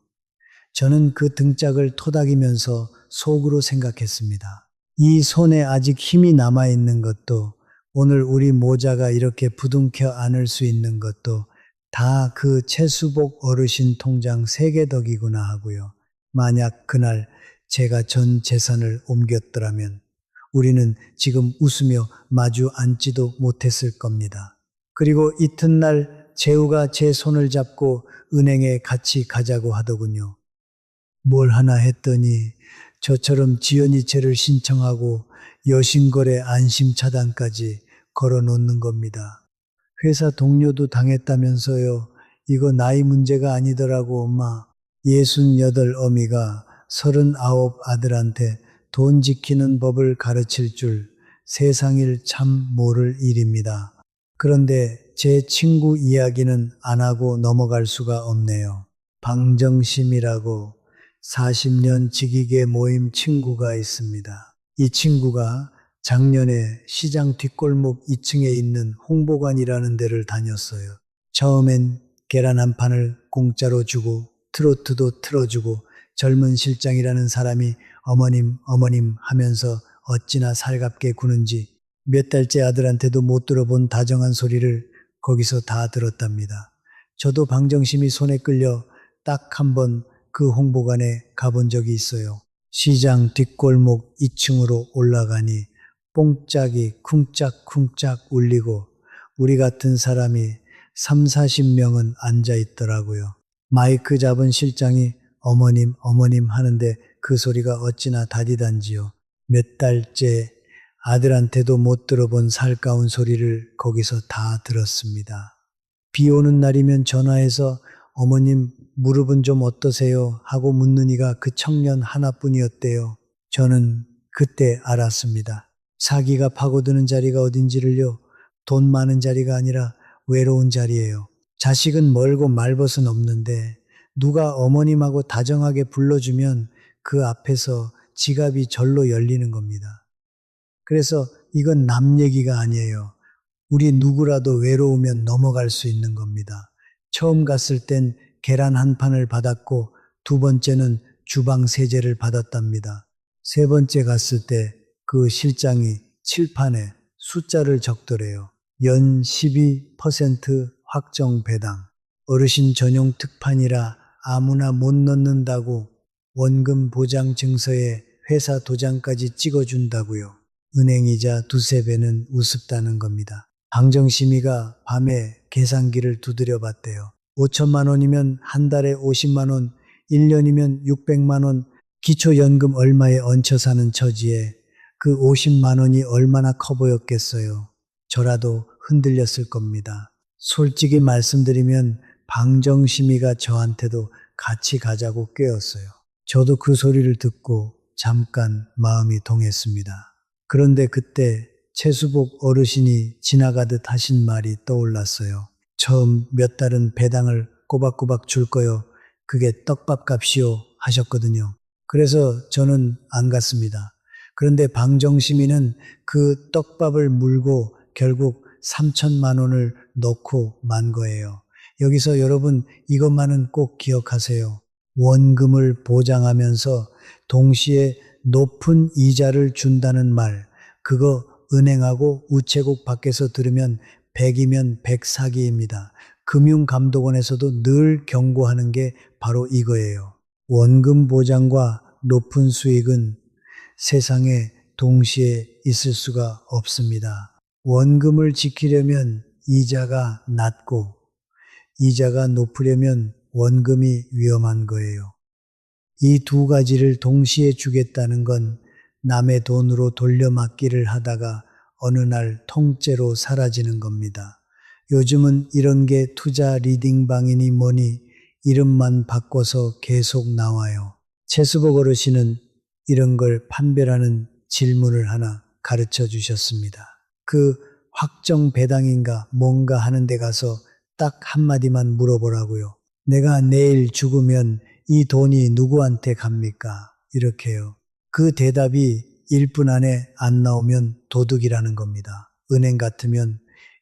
저는 그 등짝을 토닥이면서 속으로 생각했습니다. 이 손에 아직 힘이 남아있는 것도 오늘 우리 모자가 이렇게 부둥켜 안을 수 있는 것도 다 그 최수복 어르신 통장 3개 덕이구나 하고요. 만약 그날 제가 전 재산을 옮겼더라면 우리는 지금 웃으며 마주 앉지도 못했을 겁니다. 그리고 이튿날 재우가 제 손을 잡고 은행에 같이 가자고 하더군요. 뭘 하나 했더니 저처럼 지연이체를 신청하고 여신거래 안심차단까지 걸어놓는 겁니다. 회사 동료도 당했다면서요. 이거 나이 문제가 아니더라고 엄마. 68 어미가 39 아들한테 돈 지키는 법을 가르칠 줄 세상일 참 모를 일입니다. 그런데 제 친구 이야기는 안 하고 넘어갈 수가 없네요. 방정심이라고 40년 지기계 모임 친구가 있습니다. 이 친구가 작년에 시장 뒷골목 2층에 있는 홍보관이라는 데를 다녔어요. 처음엔 계란 한 판을 공짜로 주고 트로트도 틀어주고 젊은 실장이라는 사람이 어머님 어머님 하면서 어찌나 살갑게 구는지 몇 달째 아들한테도 못 들어본 다정한 소리를 거기서 다 들었답니다. 저도 방정심이 손에 끌려 딱 한 번 그 홍보관에 가본 적이 있어요. 시장 뒷골목 2층으로 올라가니 뽕짝이 쿵짝쿵짝 울리고 우리 같은 사람이 3, 40명은 앉아 있더라고요. 마이크 잡은 실장이 어머님 어머님 하는데 그 소리가 어찌나 다디단지요. 몇 달째 아들한테도 못 들어본 살가운 소리를 거기서 다 들었습니다. 비 오는 날이면 전화해서 어머님 무릎은 좀 어떠세요? 하고 묻는 이가 그 청년 하나뿐이었대요. 저는 그때 알았습니다. 사기가 파고드는 자리가 어딘지를요. 돈 많은 자리가 아니라 외로운 자리예요. 자식은 멀고 말벗은 없는데 누가 어머님하고 다정하게 불러주면 그 앞에서 지갑이 절로 열리는 겁니다. 그래서 이건 남 얘기가 아니에요. 우리 누구라도 외로우면 넘어갈 수 있는 겁니다. 처음 갔을 땐 계란 한 판을 받았고 2번째는 주방 세제를 받았답니다. 3번째 갔을 때 그 실장이 칠판에 숫자를 적더래요. 연 12% 확정 배당. 어르신 전용 특판이라 아무나 못 넣는다고 원금 보장 증서에 회사 도장까지 찍어준다고요. 은행이자 두세 배는 우습다는 겁니다. 방정심이가 밤에 계산기를 두드려 봤대요. 5천만 원이면 한 달에 50만 원, 1년이면 600만 원, 기초연금 얼마에 얹혀 사는 처지에 그 50만 원이 얼마나 커 보였겠어요. 저라도 흔들렸을 겁니다. 솔직히 말씀드리면 방정심이가 저한테도 같이 가자고 꾀었어요. 저도 그 소리를 듣고 잠깐 마음이 동했습니다. 그런데 그때 최수복 어르신이 지나가듯 하신 말이 떠올랐어요. 처음 몇 달은 배당을 꼬박꼬박 줄 거요. 그게 떡밥 값이요 하셨거든요. 그래서 저는 안 갔습니다. 그런데 방정심이는 그 떡밥을 물고 결국 3천만 원을 넣고 만 거예요. 여기서 여러분 이것만은 꼭 기억하세요. 원금을 보장하면서 동시에 높은 이자를 준다는 말, 그거 은행하고 우체국 밖에서 들으면 100이면 100 사기입니다. 금융감독원에서도 늘 경고하는 게 바로 이거예요. 원금 보장과 높은 수익은 세상에 동시에 있을 수가 없습니다. 원금을 지키려면 이자가 낮고 이자가 높으려면 원금이 위험한 거예요. 이 두 가지를 동시에 주겠다는 건 남의 돈으로 돌려막기를 하다가 어느 날 통째로 사라지는 겁니다. 요즘은 이런 게 투자 리딩방이니 뭐니 이름만 바꿔서 계속 나와요. 최수복 어르신은 이런 걸 판별하는 질문을 하나 가르쳐 주셨습니다. 그 확정 배당인가 뭔가 하는 데 가서 딱 한마디만 물어보라고요. 내가 내일 죽으면 이 돈이 누구한테 갑니까? 이렇게요. 그 대답이 1분 안에 안 나오면 도둑이라는 겁니다. 은행 같으면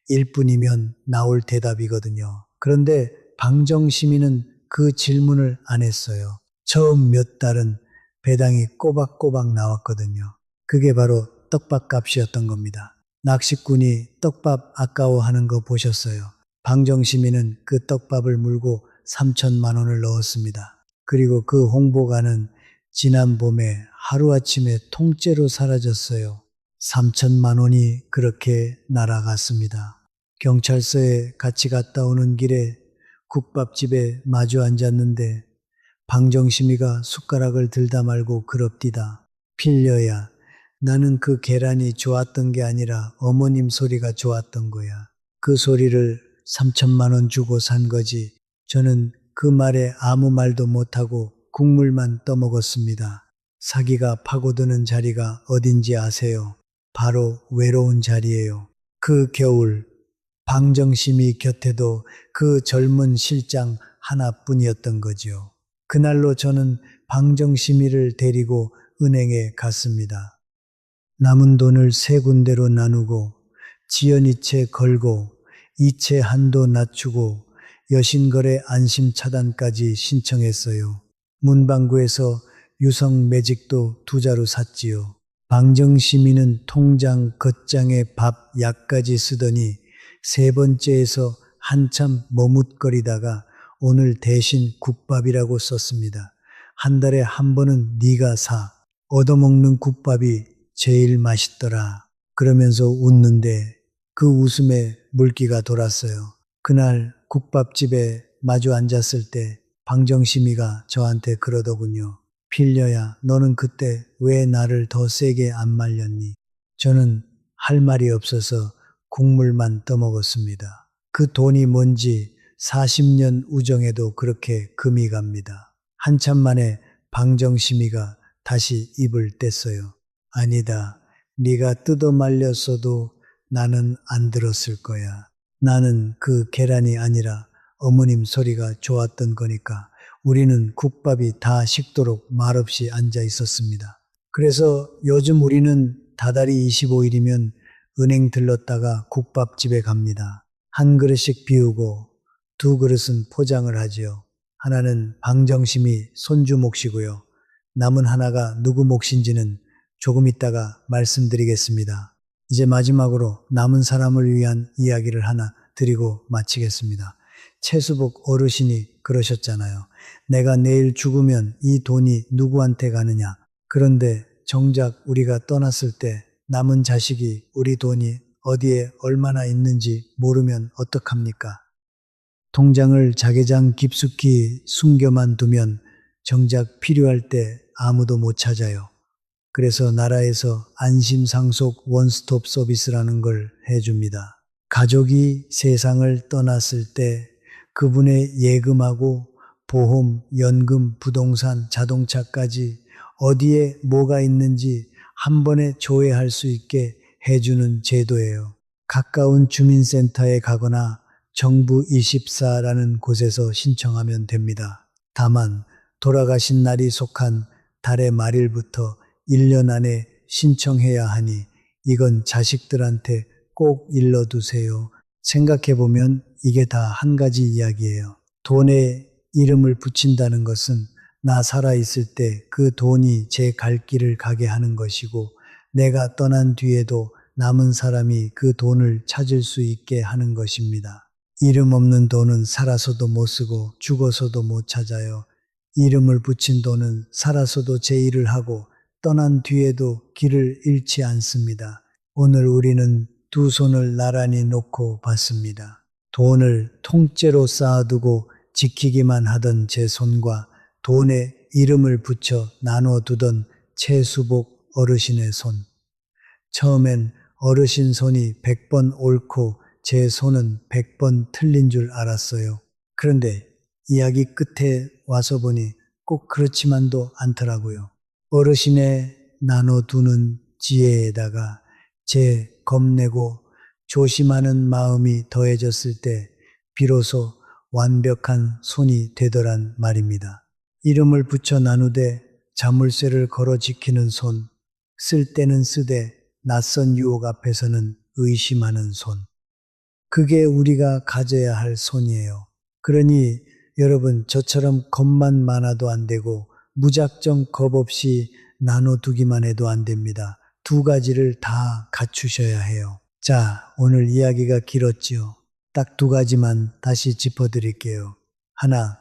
1분이면 나올 대답이거든요. 그런데 방정시민은 그 질문을 안 했어요. 처음 몇 달은 배당이 꼬박꼬박 나왔거든요. 그게 바로 떡밥 값이었던 겁니다. 낚시꾼이 떡밥 아까워하는 거 보셨어요? 방정시민은 그 떡밥을 물고 3천만 원을 넣었습니다. 그리고 그 홍보가는 지난 봄에 하루아침에 통째로 사라졌어요. 3천만 원이 그렇게 날아갔습니다. 경찰서에 같이 갔다 오는 길에 국밥집에 마주 앉았는데 방정심이가 숟가락을 들다 말고 그럽디다. 필려야, 나는 그 계란이 좋았던 게 아니라 어머님 소리가 좋았던 거야. 그 소리를 3천만 원 주고 산 거지. 저는 그 말에 아무 말도 못하고 국물만 떠먹었습니다. 사기가 파고드는 자리가 어딘지 아세요? 바로 외로운 자리예요. 그 겨울 방정심이 곁에도 그 젊은 실장 하나뿐이었던 거지요. 그날로 저는 방정심이를 데리고 은행에 갔습니다. 남은 돈을 세 군데로 나누고 지연이체 걸고 이체 한도 낮추고 여신거래 안심 차단까지 신청했어요. 문방구에서 유성 매직도 2자루 샀지요. 방정시민은 통장 겉장에 밥 약까지 쓰더니 세 번째에서 한참 머뭇거리다가 오늘 대신 국밥이라고 썼습니다. 한 달에 한 번은 네가 사. 얻어먹는 국밥이 제일 맛있더라. 그러면서 웃는데 그 웃음에 물기가 돌았어요. 그날 국밥집에 마주 앉았을 때 방정심이가 저한테 그러더군요. 필려야, 너는 그때 왜 나를 더 세게 안 말렸니? 저는 할 말이 없어서 국물만 떠먹었습니다. 그 돈이 뭔지 40년 우정에도 그렇게 금이 갑니다. 한참 만에 방정심이가 다시 입을 뗐어요. 아니다. 네가 뜯어 말렸어도 나는 안 들었을 거야. 나는 그 계란이 아니라 어머님 소리가 좋았던 거니까 우리는 국밥이 다 식도록 말없이 앉아 있었습니다. 그래서 요즘 우리는 다달이 25일이면 은행 들렀다가 국밥집에 갑니다. 한 그릇씩 비우고 두 그릇은 포장을 하지요. 하나는 방정심이 손주 몫이고요. 남은 하나가 누구 몫인지는 조금 있다가 말씀드리겠습니다. 이제 마지막으로 남은 사람을 위한 이야기를 하나 드리고 마치겠습니다. 최수복 어르신이 그러셨잖아요. 내가 내일 죽으면 이 돈이 누구한테 가느냐. 그런데 정작 우리가 떠났을 때 남은 자식이 우리 돈이 어디에 얼마나 있는지 모르면 어떡합니까? 통장을 자개장 깊숙이 숨겨만 두면 정작 필요할 때 아무도 못 찾아요. 그래서 나라에서 안심상속 원스톱 서비스라는 걸 해줍니다. 가족이 세상을 떠났을 때 그분의 예금하고 보험, 연금, 부동산, 자동차까지 어디에 뭐가 있는지 한 번에 조회할 수 있게 해주는 제도예요. 가까운 주민센터에 가거나 정부 24라는 곳에서 신청하면 됩니다. 다만 돌아가신 날이 속한 달의 말일부터 1년 안에 신청해야 하니 이건 자식들한테 꼭 일러두세요. 생각해보면 이게 다 한 가지 이야기예요. 돈에 이름을 붙인다는 것은 나 살아있을 때 그 돈이 제 갈 길을 가게 하는 것이고 내가 떠난 뒤에도 남은 사람이 그 돈을 찾을 수 있게 하는 것입니다. 이름 없는 돈은 살아서도 못 쓰고 죽어서도 못 찾아요. 이름을 붙인 돈은 살아서도 제 일을 하고 떠난 뒤에도 길을 잃지 않습니다. 오늘 우리는 두 손을 나란히 놓고 봤습니다. 돈을 통째로 쌓아두고 지키기만 하던 제 손과 돈에 이름을 붙여 나눠두던 최수복 어르신의 손. 처음엔 어르신 손이 100번 옳고 제 손은 100번 틀린 줄 알았어요. 그런데 이야기 끝에 와서 보니 꼭 그렇지만도 않더라고요. 어르신의 나눠두는 지혜에다가 제 겁내고 조심하는 마음이 더해졌을 때 비로소 완벽한 손이 되더란 말입니다. 이름을 붙여 나누되 자물쇠를 걸어 지키는 손, 쓸 때는 쓰되 낯선 유혹 앞에서는 의심하는 손. 그게 우리가 가져야 할 손이에요. 그러니 여러분 저처럼 겁만 많아도 안 되고 무작정 겁 없이 나눠두기만 해도 안 됩니다. 두 가지를 다 갖추셔야 해요. 자, 오늘 이야기가 길었지요. 딱 두 가지만 다시 짚어드릴게요. 하나,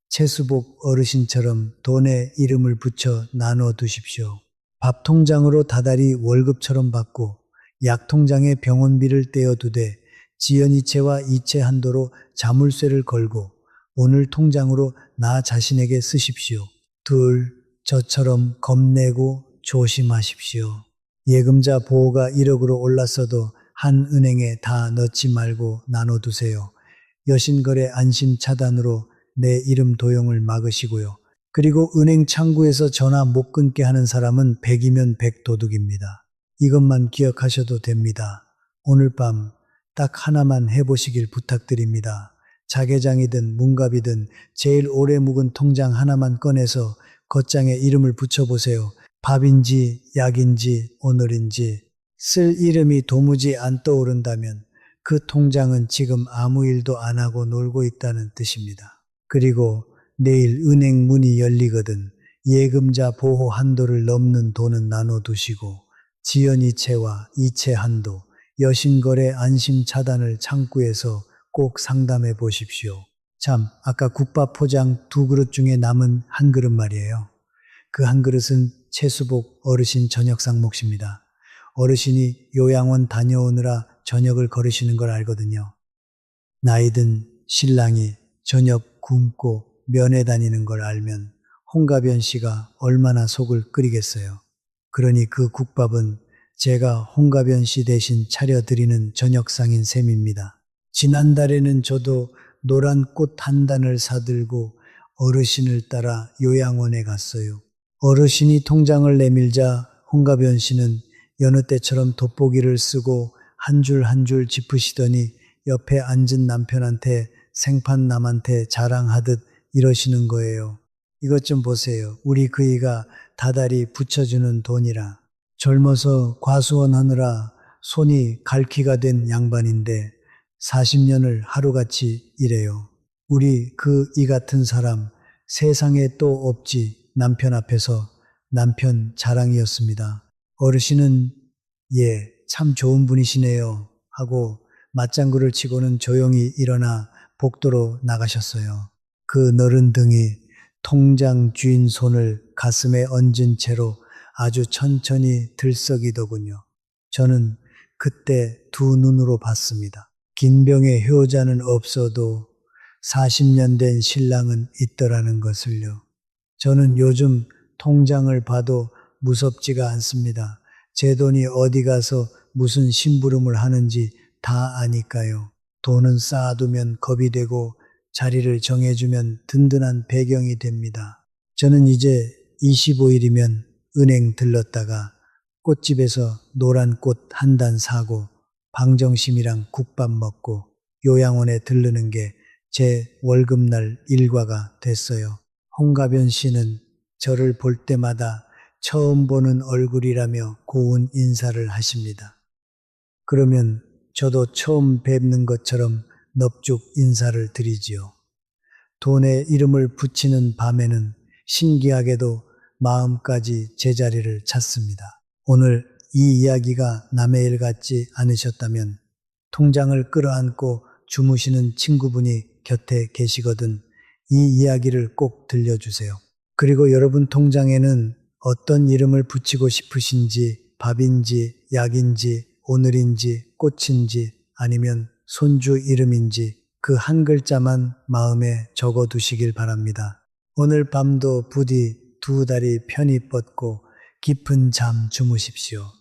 최수복 어르신처럼 돈에 이름을 붙여 나눠두십시오. 밥 통장으로 다달이 월급처럼 받고 약 통장에 병원비를 떼어두되 지연이체와 이체 한도로 자물쇠를 걸고 오늘 통장으로 나 자신에게 쓰십시오. 둘, 저처럼 겁내고 조심하십시오. 예금자 보호가 1억으로 올랐어도 한 은행에 다 넣지 말고 나눠두세요. 여신거래 안심 차단으로 내 이름 도용을 막으시고요. 그리고 은행 창구에서 전화 못 끊게 하는 사람은 100이면 100도둑입니다. 이것만 기억하셔도 됩니다. 오늘 밤 딱 하나만 해보시길 부탁드립니다. 자개장이든 문갑이든 제일 오래 묵은 통장 하나만 꺼내서 겉장에 이름을 붙여보세요. 밥인지 약인지 오늘인지 쓸 이름이 도무지 안 떠오른다면 그 통장은 지금 아무 일도 안 하고 놀고 있다는 뜻입니다. 그리고 내일 은행 문이 열리거든 예금자 보호 한도를 넘는 돈은 나눠두시고 지연이체와 이체 한도, 여신거래 안심 차단을 창구에서 꼭 상담해 보십시오. 참, 아까 국밥 포장 2그릇 중에 남은 한 그릇 말이에요. 그 한 그릇은 최수복 어르신 저녁상 몫입니다. 어르신이 요양원 다녀오느라 저녁을 거르시는 걸 알거든요. 나이든 신랑이 저녁 굶고 면회 다니는 걸 알면 홍가변 씨가 얼마나 속을 끓이겠어요. 그러니 그 국밥은 제가 홍가변 씨 대신 차려드리는 저녁상인 셈입니다. 지난달에는 저도 노란 꽃 한 단을 사들고 어르신을 따라 요양원에 갔어요. 어르신이 통장을 내밀자 홍가변 씨는 여느 때처럼 돋보기를 쓰고 한 줄 한 줄 짚으시더니 옆에 앉은 남편한테 생판 남한테 자랑하듯 이러시는 거예요. 이것 좀 보세요. 우리 그이가 다달이 붙여주는 돈이라. 젊어서 과수원 하느라 손이 갈퀴가 된 양반인데 40년을 하루같이 일해요. 우리 그 이 같은 사람 세상에 또 없지. 남편 앞에서 남편 자랑이었습니다. 어르신은 예, 참 좋은 분이시네요 하고 맞장구를 치고는 조용히 일어나 복도로 나가셨어요. 그 너른 등이 통장 쥔 손을 가슴에 얹은 채로 아주 천천히 들썩이더군요. 저는 그때 두 눈으로 봤습니다. 긴병의 효자는 없어도 40년 된 신랑은 있더라는 것을요. 저는 요즘 통장을 봐도 무섭지가 않습니다. 제 돈이 어디 가서 무슨 심부름을 하는지 다 아니까요. 돈은 쌓아두면 겁이 되고 자리를 정해주면 든든한 배경이 됩니다. 저는 이제 25일이면 은행 들렀다가 꽃집에서 노란 꽃 한 단 사고 방정심이랑 국밥 먹고 요양원에 들르는 게 제 월급날 일과가 됐어요. 홍가변 씨는 저를 볼 때마다 처음 보는 얼굴이라며 고운 인사를 하십니다. 그러면 저도 처음 뵙는 것처럼 넙죽 인사를 드리지요. 돈에 이름을 붙이는 밤에는 신기하게도 마음까지 제자리를 찾습니다. 오늘 이 이야기가 남의 일 같지 않으셨다면 통장을 끌어안고 주무시는 친구분이 곁에 계시거든 이 이야기를 꼭 들려주세요. 그리고 여러분 통장에는 어떤 이름을 붙이고 싶으신지 밥인지 약인지 오늘인지 꽃인지 아니면 손주 이름인지 그 한 글자만 마음에 적어 두시길 바랍니다. 오늘 밤도 부디 두 다리 편히 뻗고 깊은 잠 주무십시오.